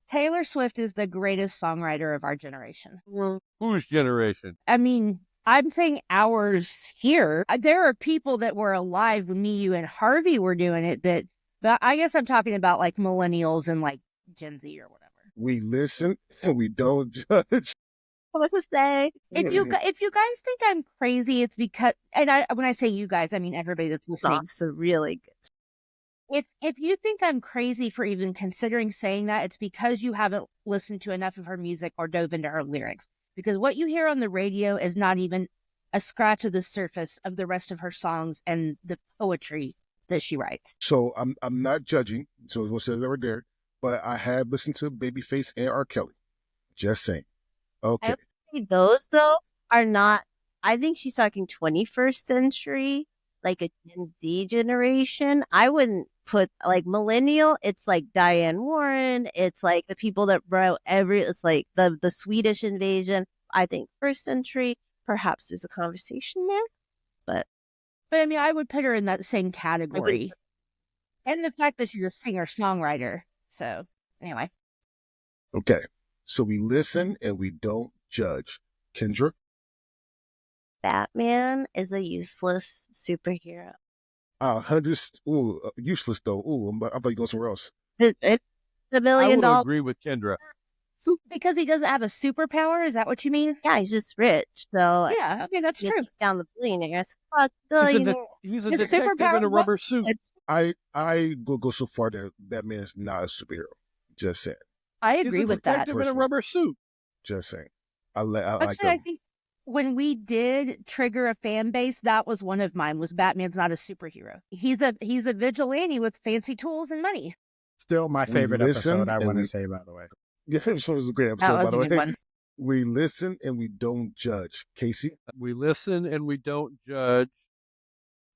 Taylor Swift is the greatest songwriter of our generation. Well, Whose generation? I mean, I'm saying ours here. There are people that were alive when me, you, and Harvey were doing it. But I guess I'm talking about like millennials and like Gen Z or whatever. We listen and we don't judge. What's to say? If you guys think I'm crazy, it's because, and when I say you guys, I mean everybody that's listening. Songs are really good. If you think I'm crazy for even considering saying that, it's because you haven't listened to enough of her music or dove into her lyrics. Because what you hear on the radio is not even a scratch of the surface of the rest of her songs and the poetry that she writes. So I'm not judging, so we'll say that right there. But I have listened to Babyface and R. Kelly. Just saying. Okay. Those though are not. I think she's talking 21st century, like a Gen Z generation. I wouldn't put like millennial. It's like Diane Warren. It's like the people that wrote it's like the Swedish invasion. I think first century. Perhaps there's a conversation there, but I mean, I would put her in that same category. And the fact that she's a singer-songwriter. So, anyway. Okay. So we listen and we don't judge. Kendra? Batman is a useless superhero. Useless though. Ooh, I'm about to go somewhere else. It's $1 I million. would agree with Kendra. Because he doesn't have a superpower? Is that what you mean? Yeah, he's just rich. So yeah, okay, that's true. Down the billionaires. Fuck billionaires. He's a His detective superpower- in a rubber suit. I will go so far that that man is not a superhero. Just saying. I He's agree a with that. detective in a rubber suit. Just saying. I like Actually, I them. think when we did trigger a fan base, that was one of mine. Was Batman's not a superhero? He's a vigilante with fancy tools and money. Still my favorite listen episode, I and want to we- say, by the way. Yeah, this was a great That episode, was by the a way. good one. We listen and we don't judge. Casey? We listen and we don't judge.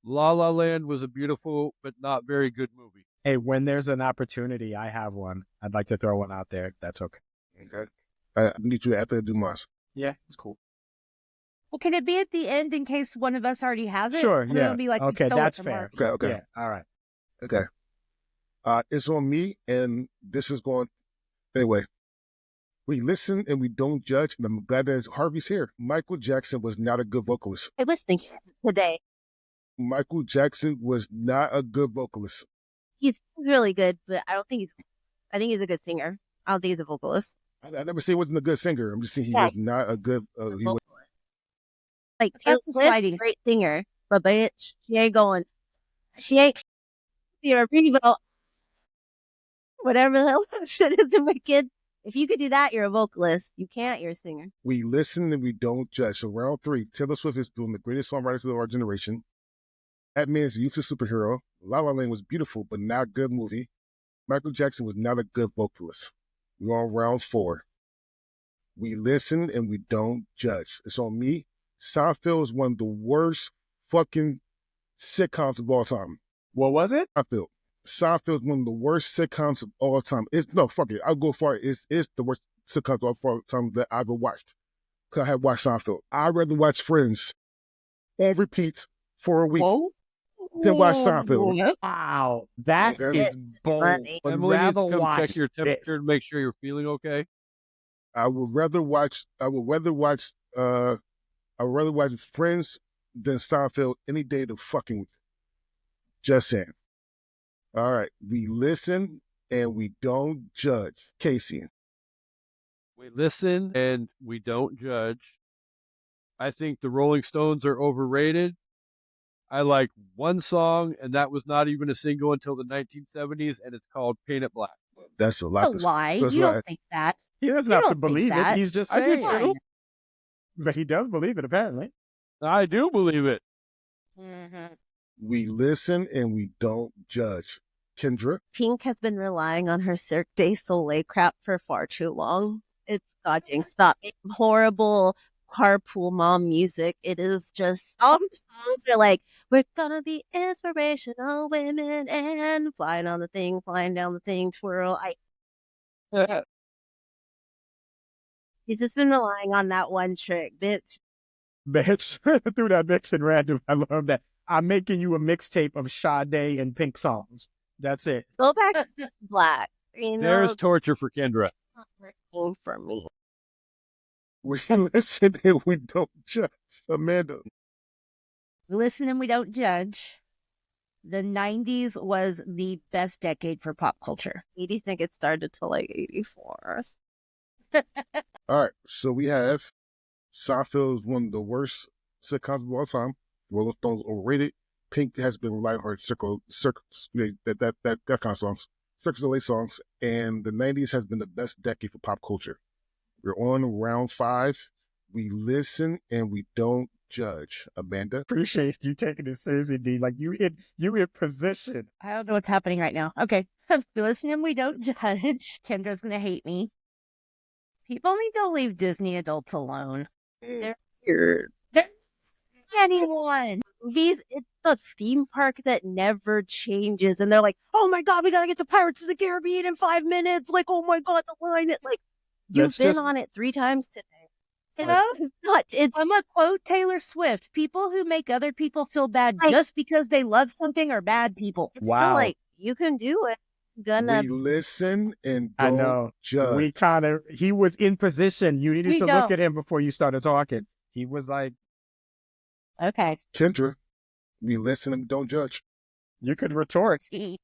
La La Land was a beautiful but not very good movie. Hey, when there's an opportunity, I have one. I'd like to throw one out there. That's okay. Okay. I need you after I do mine. Yeah, it's cool. Well, can it be at the end in case one of us already has it? Sure, So yeah. It'll be like we Okay, stole it that's from fair. Arby. Okay. Yeah, all right. Okay. It's on me, and this is going. Anyway, we listen and we don't judge. And I'm glad that Harvey's here. Michael Jackson was not a good vocalist. I was thinking today. Michael Jackson was not a good vocalist. He's really good, but I think he's a good singer. I don't think he's a vocalist. I never say he wasn't a good singer. I'm just saying he was not a good. He was, Like That's Taylor a Swift, sliding. great singer, but bitch, she ain't you're a people. Whatever the hell that shit is in my kid. If you could do that, you're a vocalist. You can't, you're a singer. we listen and we don't judge. So round 3, Taylor Swift is doing the greatest songwriters of our generation. That man is a useless superhero. La La Land was beautiful, but not a good movie. Michael Jackson was not a good vocalist. We're on round 4. We listen and we don't judge. It's on me. Seinfeld is one of the worst fucking sitcoms of all time. What was it? Seinfeld is one of the worst sitcoms of all time. I'll go far. It's the worst sitcoms of all time that I've ever watched. Because I have watched Seinfeld. I'd rather watch Friends on repeat for a week than watch Seinfeld. Wow, that Okay. is bold. Funny. Would Emily needs rather to come watch check your temperature this. to make sure you're feeling okay. I would rather watch Friends than Seinfeld any day of the fucking week. Just saying. All right. We listen and we don't judge. Casey. We listen and we don't judge. I think the Rolling Stones are overrated. I like one song, and that was not even a single until the 1970s, and it's called Paint It Black. That's a A lot. lie. that's You a lie. don't think that. He doesn't You have to don't think believe it. that. He's just I do saying. too. But he does believe it, apparently. I do believe it. Mm-hmm. We listen and we don't judge. Kendra. Pink has been relying on her Cirque du Soleil crap for far too long. It's goddamn stop. It's horrible carpool mom music. It is just all her songs are like, we're gonna be inspirational women and flying on the thing, flying down the thing, twirl. She's just been relying on that one trick, bitch. Bitch. Threw that bitch in random. I love that. I'm making you a mixtape of Sade and Pink songs. That's it. Go back to Black. You know, There's torture for Kendra. it's not working for me. We listen and we don't judge. Amanda. We listen and we don't judge. The 90s was the best decade for pop culture. 80s think it started to like 84. All right, so we have Seinfeld is one of the worst sitcoms of all time. Rolling Stones overrated. Pink has been relying on her that kind of songs, Circus LA songs, and the 90s has been the best decade for pop culture. We're on round 5. We listen and we don't judge. Amanda. Appreciate you taking it seriously, D. Like you in position. I don't know what's happening right now. Okay. We listen and we don't judge. Kendra's going to hate me. People need to leave Disney adults alone. They're weird. They're anyone. Movies, it's a theme park that never changes. And they're like, oh my God, we got to get to Pirates of the Caribbean in 5 minutes. Like, oh my God, the line. Like, you've been on it 3 times today. You know? I'm gonna quote Taylor Swift. People who make other people feel bad just because they love something are bad people. It's still like, you can do it. We listen and don't I know. judge. He was in position. You needed to look at him before you started talking. He was like, okay. Kendra, we listen and don't judge. You could retort. This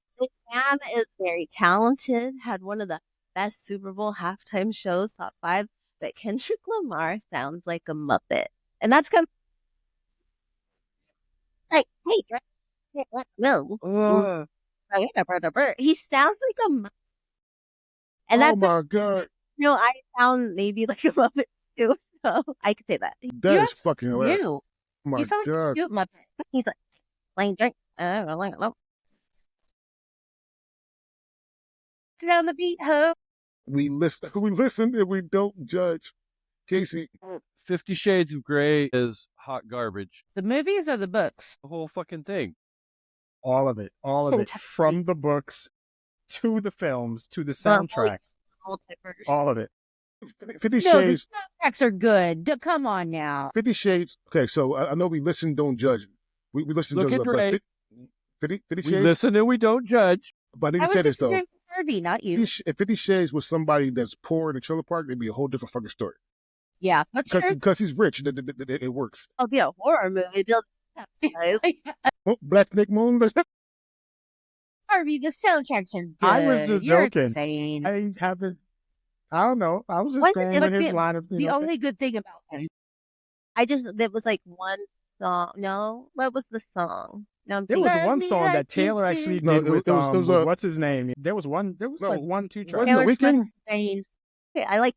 man is very talented, had one of the best Super Bowl halftime shows, top 5, but Kendrick Lamar sounds like a Muppet. And that's like, hey, no. He sounds like a Muppet. And oh my God. No, I sound maybe like a Muppet too, so I could say that. That is fucking hilarious. You. Oh my You sound God. like a cute Muppet. He's like, playing drink. I don't know. Down the beat, ho. We listen and we don't judge. Casey. 50 Shades of Grey is hot garbage. The movies or the books? The whole fucking thing. All of it. From the books to the films to the soundtrack. All of it. 50 No, Shades. the soundtracks are good. Come on now. 50 Shades. Okay, so I know we listen, don't judge. We listen, Look judge. at But Ray. 50 We Shades. listen and we don't judge. But I I didn't was say this just though. agreeing with Harvey, not you. If 50 Shades was somebody that's poor in a trailer park, it'd be a whole different fucking story. Yeah, that's true. Because he's rich, it works. It'll be a horror movie. Black Snake Moon. Harvey, the soundtracks are good. I was just You're joking. insane. I don't know. I was just going with his line of the only good thing about him. There was like one song. No, what was the song? No, there was one song that Taylor actually did with what's his name? There was like 1, 2 tracks. Taylor Swift, Zane. Okay,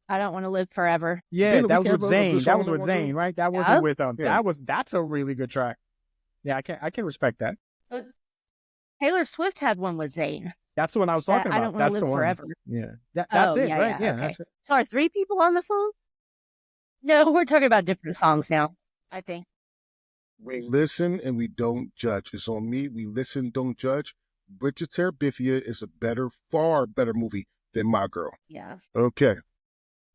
I Don't Want to Live Forever. Yeah, Didn't that we was with have Zayn. the That was song with on one Zayn, too? right? That Yeah. wasn't with Yeah. That's a really good track. Yeah, I can respect that. Taylor Swift had one with Zayn. That's the one I was talking about. I Don't Want That's to the Live one. Forever. Yeah, that's it, yeah, right? yeah, Yeah, okay. that's it. So are 3 people on the song? No, we're talking about different songs now, I think. We listen and we don't judge. It's on me. We listen, don't judge. Bridget Terabithia is a far better movie than My Girl. Yeah. Okay.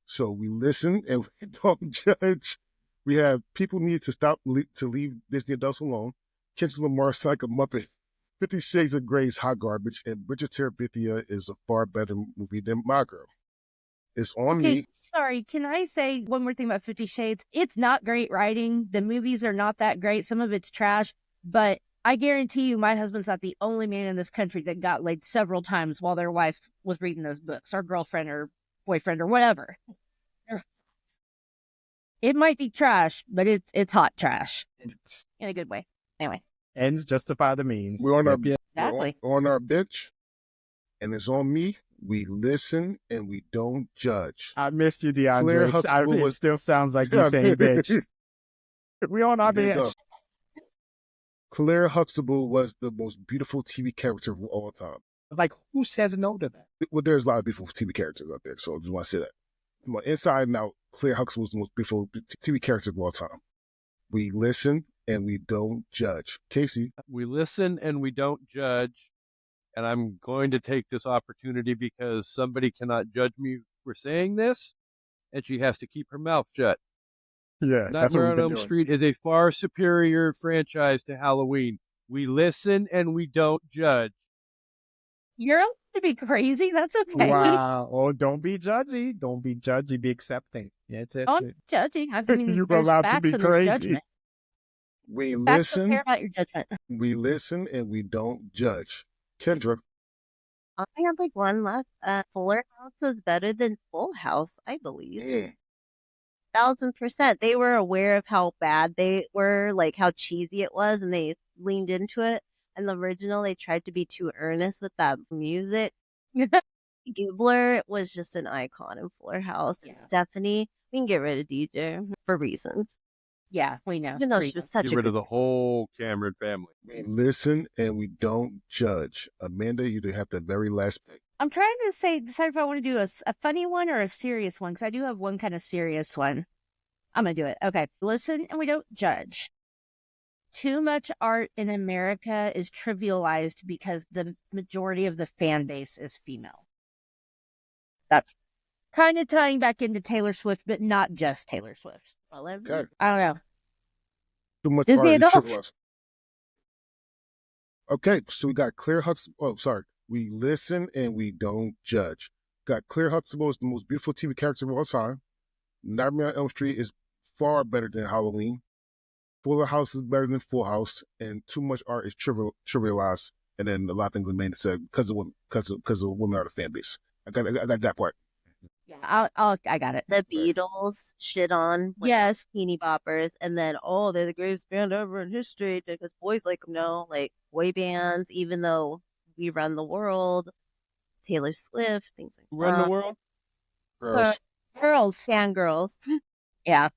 So we listen and we don't judge. We have people need to stop to leave Disney adults alone. Kendrick Lamar is like a Muppet. 50 Shades of Grey is hot garbage. And Bridget Terabithia is a far better movie than My Girl. It's on me. Sorry, can I say one more thing about 50 Shades? It's not great writing. The movies are not that great. Some of it's trash. But I guarantee you my husband's not the only man in this country that got laid several times while their wife was reading those books, or girlfriend or boyfriend or whatever. It might be trash, but it's hot trash in a good way. Anyway. Ends justify the means. We're on our Exactly. we're on our bench. And it's on me. We listen and we don't judge. I missed you, Claire Deandre. Huxtable It still sounds like you saying bitch. We on our There you bench. go. Claire Huxtable was the most beautiful TV character of all time. Like, who says no to that? Well, there's a lot of beautiful TV characters out there, so I just want to say that. Come on, inside and out, Claire Huxtable was the most beautiful TV character of all time. We listen and we don't judge. Casey. We listen and we don't judge. And I'm going to take this opportunity because somebody cannot judge me for saying this, and she has to keep her mouth shut. Yeah, that's what Nightmare we've on been Elm doing. Street is a far superior franchise to Halloween. We listen and we don't judge. You're allowed to be crazy. That's okay. Wow. Oh, don't be judgy. Don't be judgy. Be accepting. Yeah, it's it. Oh, I'm judging. I mean, You're there's allowed to facts be and there's crazy. judgment. We Facts don't care listen, about your judgment. we listen, and we don't judge. Kendra, I have like one left. Fuller House is better than Full House, I believe. mm, 1000%. They were aware of how bad they were, like how cheesy it was, and they leaned into it. And the original, they tried to be too earnest with that music. Gibbler was just an icon in Fuller House. Yeah. And Stephanie, we can get rid of DJ for reasons. Yeah, we know. Even though she was such Get a rid good of the whole Cameron family. we listen, and we don't judge. Amanda, you do have the very last pick. I'm trying to decide if I want to do a funny one or a serious one, because I do have one kind of serious one. I'm going to do it. Okay. Listen, and we don't judge. Too much art in America is trivialized because the majority of the fan base is female. That's kind of tying back into Taylor Swift, but not just Taylor Swift. Okay. I don't know. Too much Disney art is adults. trivialized. Okay, so we got Claire Huxtable. Oh, sorry. We listen and we don't judge. Got Claire Huxtable is the most beautiful TV character of all time. Nightmare on Elm Street is far better than Halloween. Fuller House is better than Full House, and too much art is trivialized. And then a lot of things remain to say because of women, because of women are the fan base. I got that part. Yeah, I got it. The Beatles shit on Yes. teeny boppers, and then they're the greatest band ever in history because boys like them now, like boy bands. Even though we run the world, Taylor Swift, things like Who run the world? Girls. Girls. fangirls. Yeah.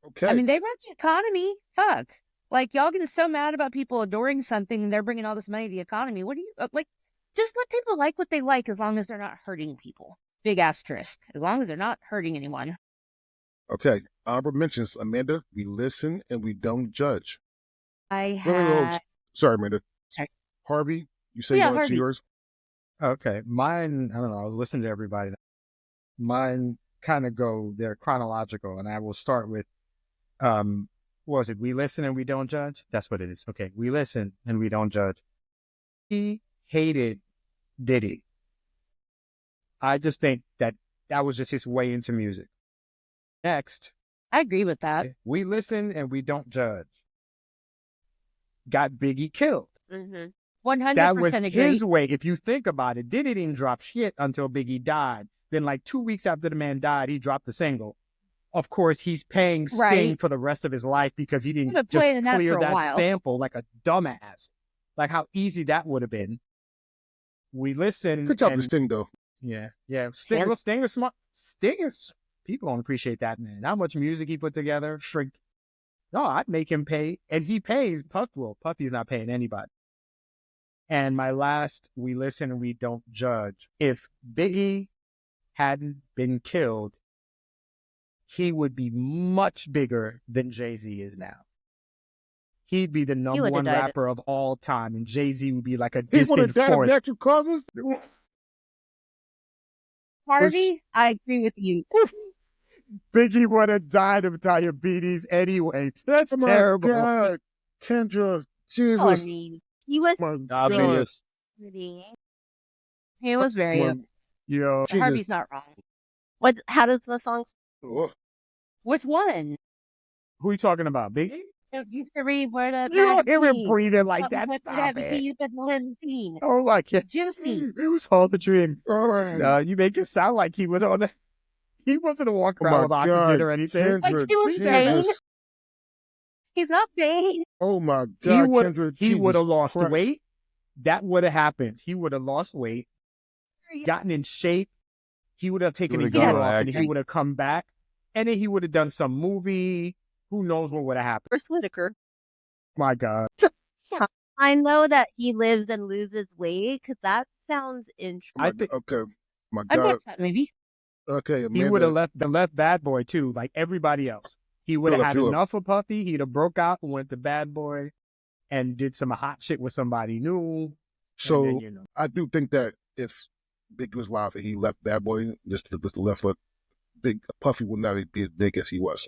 Okay. I mean, they run the economy. Fuck. Like, y'all getting so mad about people adoring something and they're bringing all this money to the economy. What do you, like, just let people like what they like as long as they're not hurting people. Big asterisk. As long as they're not hurting anyone. Okay. Honorable mentions, Amanda, we listen and we don't judge. I Wait, wait, wait, had... sorry, Amanda. Sorry. Harvey, you say Yeah, you want to Harvey. yours? Okay, mine. I don't know. I was listening to everybody. Mine kind of they're chronological, and I will start with, what was it? We listen and we don't judge. That's what it is. Okay, we listen and we don't judge. He hated Diddy. I just think that was just his way into music. Next, I agree with that. we listen and we don't judge. Got Biggie killed. Mm-hmm. 100% That was agree. his way. If you think about it, Diddy didn't drop shit until Biggie died. Then, like 2 weeks after the man died, he dropped the single. Of course, he's paying Sting Right. for the rest of his life because he Been didn't just playing that clear for a that while. sample like a dumbass. Like how easy that would have been. We listen. Good job, and, this thing, though. Yeah. Sting is smart. People don't appreciate that, man. How much music he put together. No, I'd make him pay. And he pays. Puffy's not paying anybody. And my last, we listen and we don't judge. If Biggie hadn't been killed, he would be much bigger than Jay-Z is now. He'd be the number one rapper of all time, and Jay-Z would be like a distant fourth. Natural causes? Harvey, I agree with you. Biggie would have died of diabetes anyway. That's terrible. My God. Kendra, Oh, I Jesus. mean, He was My Diabetes. pretty. he was very... God. You know, Jesus. Harvey's not wrong. How does the song? Oh, Which one? who you talking about? Biggie? Don't used to read word up. You don't hear him breathing like that. Stop it. It. Oh my God. Juicy. It was all the dream. all right. You make it sound like he was on the... He wasn't walking Oh around my with oxygen God. or anything. Like Kendra, he was Bane. Jesus. He's not Bane. Oh my God, Kendra, He would have lost Christ. weight. That would have happened. He would have lost weight, gotten in shape. He would have taken a would've year gone off, and he acting. would have come back. And then he would have done some movie. Who knows what would have happened? Chris Whitaker. My God. I know that he lives and loses weight because that sounds interesting. I think Okay, my I'd God. watch that movie. Okay, Amanda. he would have left Bad Boy too, like everybody else. He would have Philip, had Philip. enough of Puffy. He'd have broke out and went to Bad Boy and did some hot shit with somebody new. So and then, I do think that if Big was live and he left Bad Boy, just left foot, Big Puffy would not be as big as he was.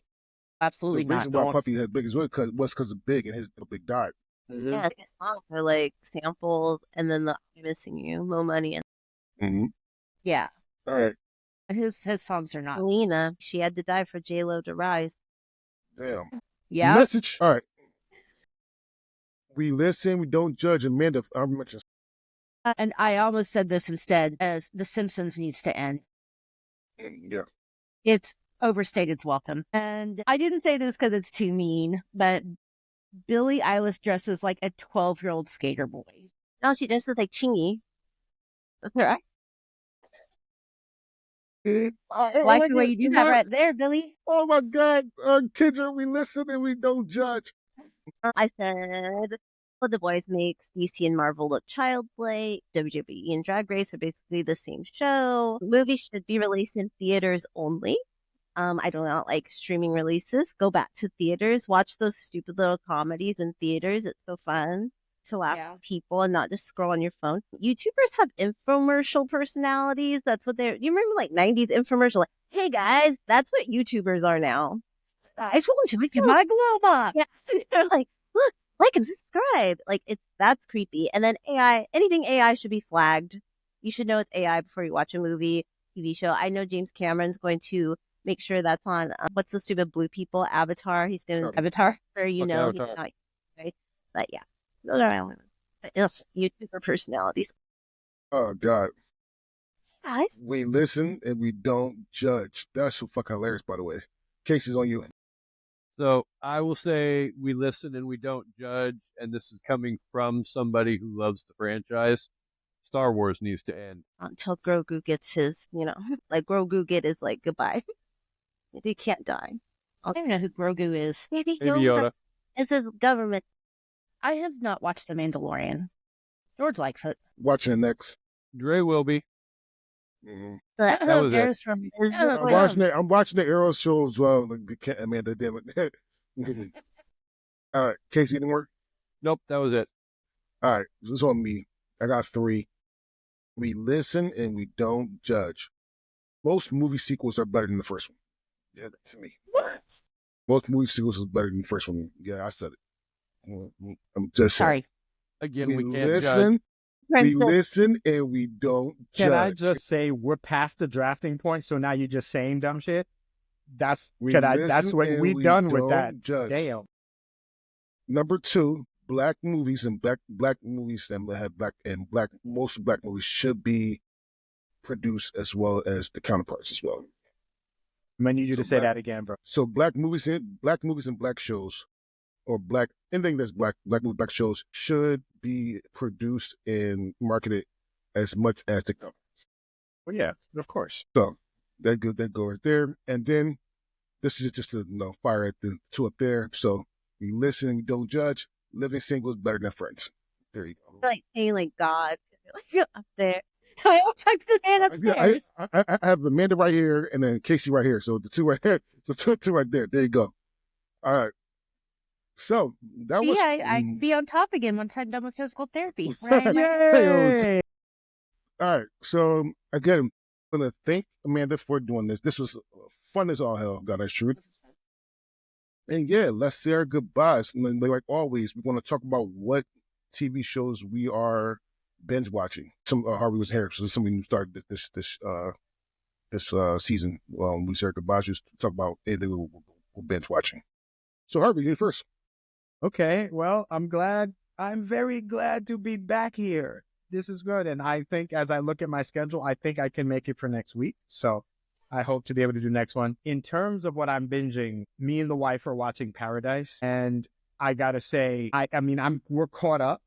Absolutely The not. reason why Puffy had big as well was because of Big and his Big died. Yeah, his songs are like samples, and then the "I'm Missing You," "Low Money," and Mm-hmm. Yeah. All right. His songs are not. Selena, she had to die for J-Lo to rise. Damn. Yeah. Message. All right. We listen, we don't judge. Amanda, I mentioned. And I almost said this instead, as The Simpsons needs to end. Yeah. It's overstayed its welcome. And I didn't say this because it's too mean, but Billie Eilish dresses like a 12-year-old skater boy. No, she dresses like Chingy. That's right. Like the way you do that right there, Billy. Oh my God. Kendra, we listen and we don't judge. I said, well, The Boys makes DC and Marvel look childlike. WWE and Drag Race are basically the same show. Movies should be released in theaters only. I do not like streaming releases. Go back to theaters. Watch those stupid little comedies in theaters. It's so fun to laugh at people and not just scroll on your phone. YouTubers have infomercial personalities. That's what they're... You remember like 90s infomercial? Like, hey guys, that's what YouTubers are now. Guys, welcome to my glow box. Yeah. They're like, look, like and subscribe. Like, that's creepy. And then AI, anything AI should be flagged. You should know it's AI before you watch a movie, TV show. I know James Cameron's going to make sure that's on, what's the stupid blue people? Avatar. He's going to... Avatar. Or, you know, he's not... Right? But yeah, those are my only YouTuber personalities. Oh, God. Guys. We listen and we don't judge. That's so fucking hilarious, by the way. Casey's on you. So I will say we listen and we don't judge, and this is coming from somebody who loves the franchise. Star Wars needs to end. Until Grogu gets his, you know, like Grogu get his, like, goodbye. He can't die. I don't know who Grogu is. Maybe Yoda. It's his government. I have not watched The Mandalorian. George likes it. Watching it next. Dre will be. Mm-hmm. But That was it. I'm watching the Arrow show as well. Amanda, damn it. All right. Casey, didn't work? Nope, that was it. All right. This is on me. I got 3. We listen and we don't judge. Most movie sequels are better than the first one. Yeah, to me. What? Most movie sequels are better than the first one. Yeah, I said it. I'm just sorry. Again, we can't listen. judge. We listen and we don't judge. Can I just say we're past the drafting point, so now you're just saying dumb shit? That's what we done with that. Judge. Damn. Number 2, black movies and black movies that have black most black movies should be produced as well as the counterparts as well. I need you to say that again, bro. So black movies and black shows, or anything that's black movie, black shows should be produced and marketed as much as the companies. Well, yeah, of course. So that go right there. And then this is just to fire at the 2 up there. So we listen and we don't judge. Living Single is better than Friends. There you go. Like saying like God, like up there. I will type the man upstairs. I have Amanda right here and then Casey right here. So the 2 right here. So two right there. There you go. All right. So that was... I can be on top again once I'm done with physical therapy. Yay! All right. So again, I'm going to thank Amanda for doing this. This was fun as all hell, God, that's truth. And yeah, let's say our goodbyes. And like always, we're going to talk about what TV shows we are binge watching. Harvey was here, so this is something we started this season. We said our goodbyes. Just talk about anything we're binge watching. So Harvey, you first. Okay, well, I'm very glad to be back here. This is good. And I think as I look at my schedule, I think I can make it for next week. So I hope to be able to do next one. In terms of what I'm binging, me and the wife are watching Paradise. And I got to say, we're caught up.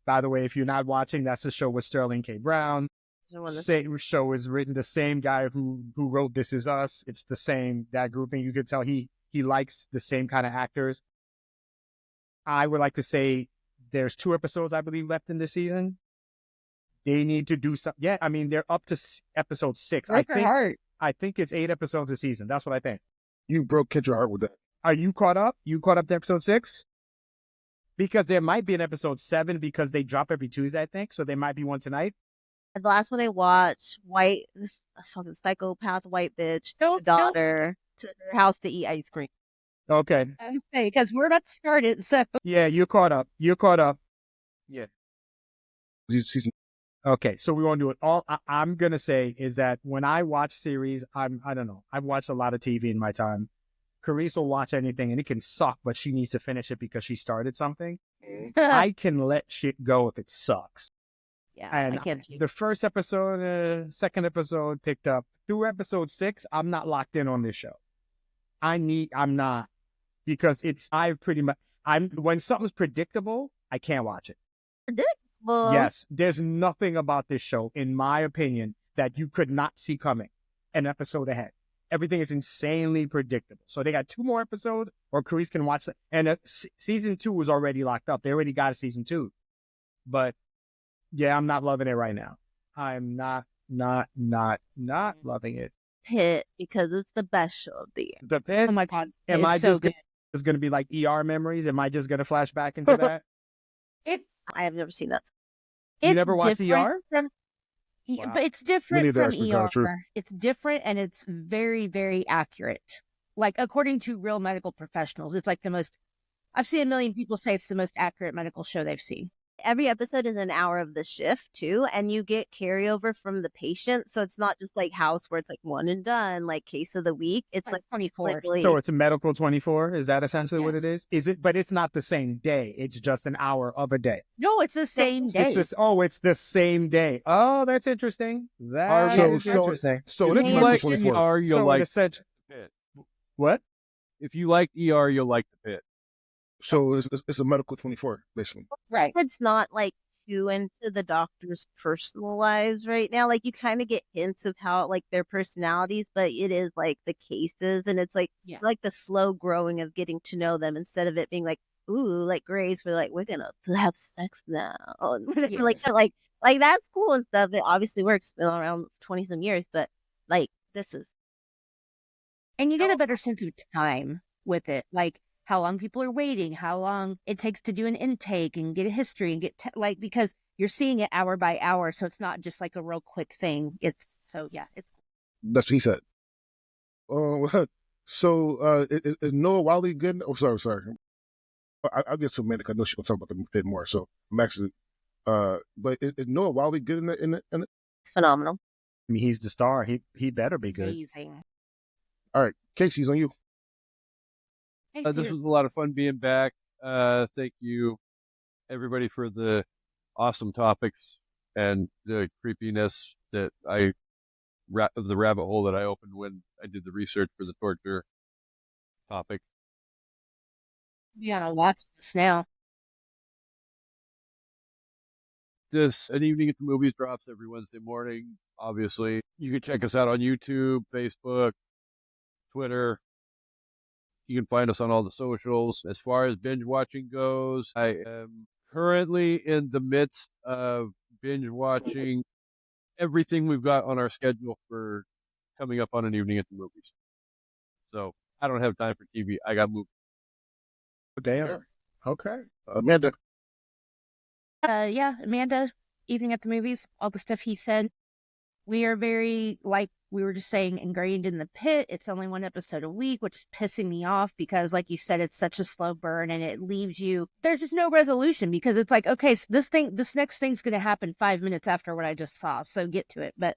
By the way, if you're not watching, that's the show with Sterling K. Brown. Same show is written, the same guy who wrote This Is Us. It's the same, that grouping. You could tell he likes the same kind of actors. I would like to say there's 2 episodes, I believe, left in the season. They need to do something. Yeah, they're up to episode 6. I think it's 8 episodes a season. That's what I think. You broke Kendra heart with that. Are you caught up? You caught up to episode 6? Because there might be an episode 7 because they drop every Tuesday, I think. So there might be one tonight. The last one I watched, a fucking psychopath white bitch, the daughter to her house to eat ice cream. Okay. Because we're about to start it, so. Yeah, you're caught up. Yeah. Season Okay, so we want to do it all. I'm going to say is that when I watch series, I don't know. I've watched a lot of TV in my time. Carice will watch anything and it can suck, but she needs to finish it because she started something. I can let shit go if it sucks. Yeah, And I can't. the first episode, second episode picked up. Through episode 6, I'm not locked in on this show. I'm not, because when something's predictable, I can't watch it. Predictable. Yes, there's nothing about this show, in my opinion, that you could not see coming an episode ahead. Everything is insanely predictable. So they got 2 more episodes, or Carice can watch it. And season 2 was already locked up. They already got a season 2. But yeah, I'm not loving it right now. I'm not loving it. Pit, because it's the best show of the year. The Pit. Oh my god, Am it's I so just good. It's going to be like ER memories? Am I just going to flash back into that? I have never seen that. You It's never watched different ER? from- Wow. But it's different neither, from actually, true. ER. It's different and it's very, very accurate. Like, according to real medical professionals, it's like I've seen a million people say it's the most accurate medical show they've seen. Every episode is an hour of the shift too, and you get carryover from the patient. So it's not just like House where it's like one and done, like case of the week. It's like 24. literally. So it's a medical 24? Is that essentially what Yes. it is? Is it? But it's not the same day. It's just an hour of a day. No, it's the same day. It's the same day. Oh, that's interesting. That So- is so- interesting. So If it is you Hands- medical like 24. ER, you'll So like in a sense, the Pit. what? If you like ER, you'll like the Pit. So it's a medical 24, basically. Right. It's not like too into the doctor's personal lives right now. Like you kind of get hints of how like their personalities, but it is like the cases, and it's like Yeah. like the slow growing of getting to know them instead of it being like, ooh, like Grace, we're like, we're gonna have sex now. And whatever, Yeah. like that's cool and stuff. It obviously works. It's been around 20 some years, but like this is And you get a better sense of time with it. Like how long people are waiting, how long it takes to do an intake and get a history and get because you're seeing it hour by hour. So it's not just like a real quick thing. It's That's what he said. So is Noah Wiley good? Oh, sorry. I'll get to Amanda. I know she's gonna talk about the Pit more. So I'm actually, but is Noah Wiley good in it? it's phenomenal. I mean, he's the star. He better be good. amazing. All right, Casey's on you. Hey, This was a lot of fun being back. Thank you, everybody, for the awesome topics and the creepiness that the rabbit hole that I opened when I did the research for the torture topic. You gotta watch this now. An evening at the movies drops every Wednesday morning. Obviously, you can check us out on YouTube, Facebook, Twitter. You can find us on all the socials. As far as binge watching goes, I am currently in the midst of binge watching everything we've got on our schedule for coming up on an evening at the movies. So I don't have time for TV. I got movies. Damn. Okay. Amanda. Yeah, Amanda, evening at the movies, all the stuff he said. We are very, like we were just saying, ingrained in the Pit. It's only 1 episode a week, which is pissing me off because, like you said, it's such a slow burn and it leaves you. There's just no resolution because it's like, okay, so this next thing's going to happen 5 minutes after what I just saw. So get to it. But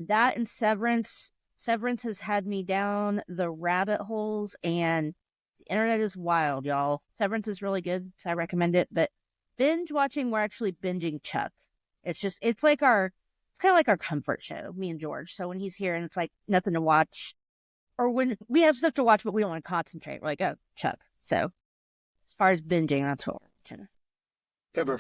that and Severance has had me down the rabbit holes, and the internet is wild, y'all. Severance is really good, so I recommend it. But binge watching, we're actually binging Chuck. It's kind of like our comfort show, me and George. So when he's here and it's like nothing to watch, or when we have stuff to watch but we don't want to concentrate, we're like, oh, Chuck. So as far as binging, that's what we're watching. Pepper.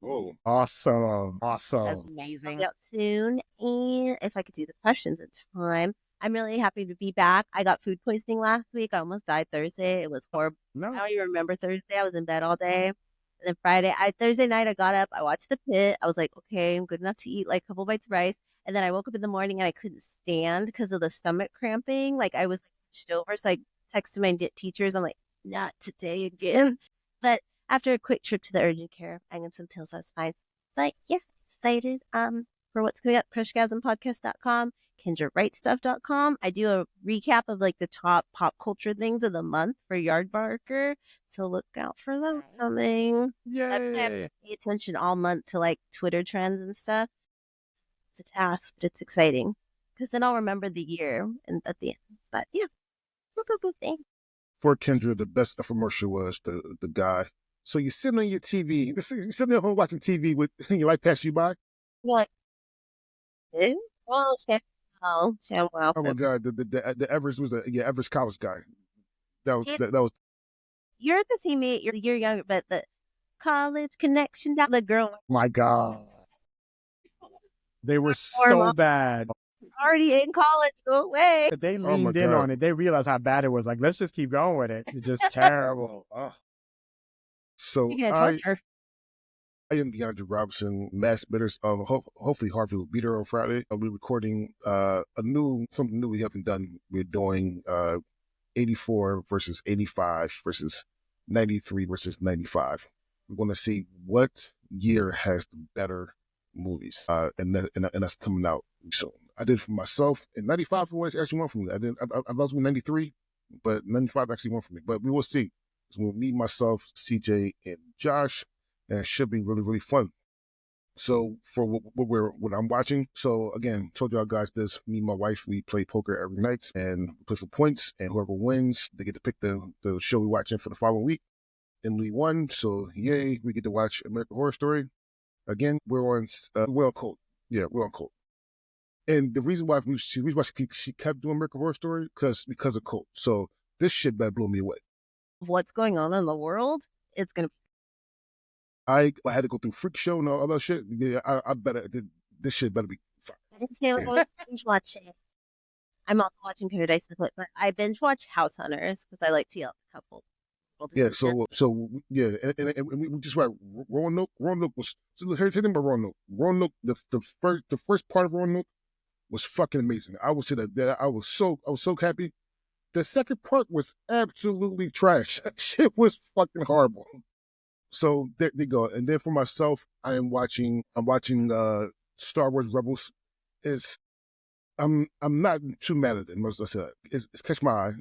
Oh, Awesome. That's amazing. Out soon, and if I could do the questions in time, I'm really happy to be back. I got food poisoning last week. I almost died Thursday. It was horrible. I No. don't even remember Thursday. I was in bed all day. And then Thursday night, I got up. I watched The Pit. I was like, okay, I'm good enough to eat like a couple bites of rice. And then I woke up in the morning and I couldn't stand because of the stomach cramping. Like I was like pushed over. So I texted my teachers. I'm like, not today again. But after a quick trip to the urgent care, I got some pills. I was fine. But yeah, excited. for what's coming up, crushgasmpodcast.com, KendraWrightStuff.com. I do a recap of like the top pop culture things of the month for Yardbarker, so look out for them coming. I Yay! pay attention all month to like Twitter trends and stuff. It's a task, but it's exciting because then I'll remember the year and at the end. But yeah, boop, boop, boop, thanks. For Kendra, the best infomercial was the guy. So you're sitting on your TV, you're sitting at home watching TV with your life pass you by. You're like, eh? Oh, Samuel. Oh my God, the Everest was Everest College guy. That was. You're the same age. You're younger, but the college connection. That the girl. My God. They were so bad. Already in college. Go away. But they Oh my leaned in God. on it. They realized how bad it was. Like, let's just keep going with it. It's just terrible. Oh. So You get I torture. am Deandre Robinson, Mass Bitters. Hopefully Harvey will be there on Friday. I'll be recording something new we haven't done. We're doing 84 versus 85 versus 93 versus 95. We're going to see what year has the better movies, and that's coming out soon. I did it for myself, and 95 was actually one for me. I loved 93, but 95 actually won for me. But we will see. It's going to me, myself, CJ, and Josh, and it should be really, really fun. So for what I'm watching, so again, told y'all guys this, me and my wife, we play poker every night and play for points, and whoever wins, they get to pick the show we're watching for the following week. Emily won, so yay, we get to watch American Horror Story. Again, we're on Colt. Yeah, we're on Colt. And the reason why she kept doing American Horror Story, because of Colt. So this shit better blow me away. What's going on in the world? It's gonna. I had to go through Freak Show and all that shit. Yeah, I better. This shit better be fine. I didn't say I was binge watching. I'm also watching Paradise Hotel, but I binge watch House Hunters because I like to yell at a couple. Yeah, so yeah, and we just right. Roanoke was here's the thing about Roanoke. Roanoke, the first part of Roanoke was fucking amazing. I would say that I was so happy. The second part was absolutely trash. That shit was fucking horrible. So there you go. And then for myself, I'm watching Star Wars Rebels. I'm not too mad at it. As I said, it's catch my eye.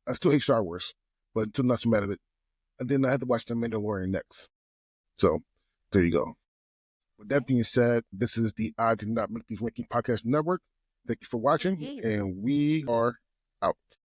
I still hate Star Wars, but I'm not too mad at it. And then I had to watch The Mandalorian next. So there you go. With that being said, this is the I Did Not Make These Ranking Podcast Network. Thank you for watching, and we are out.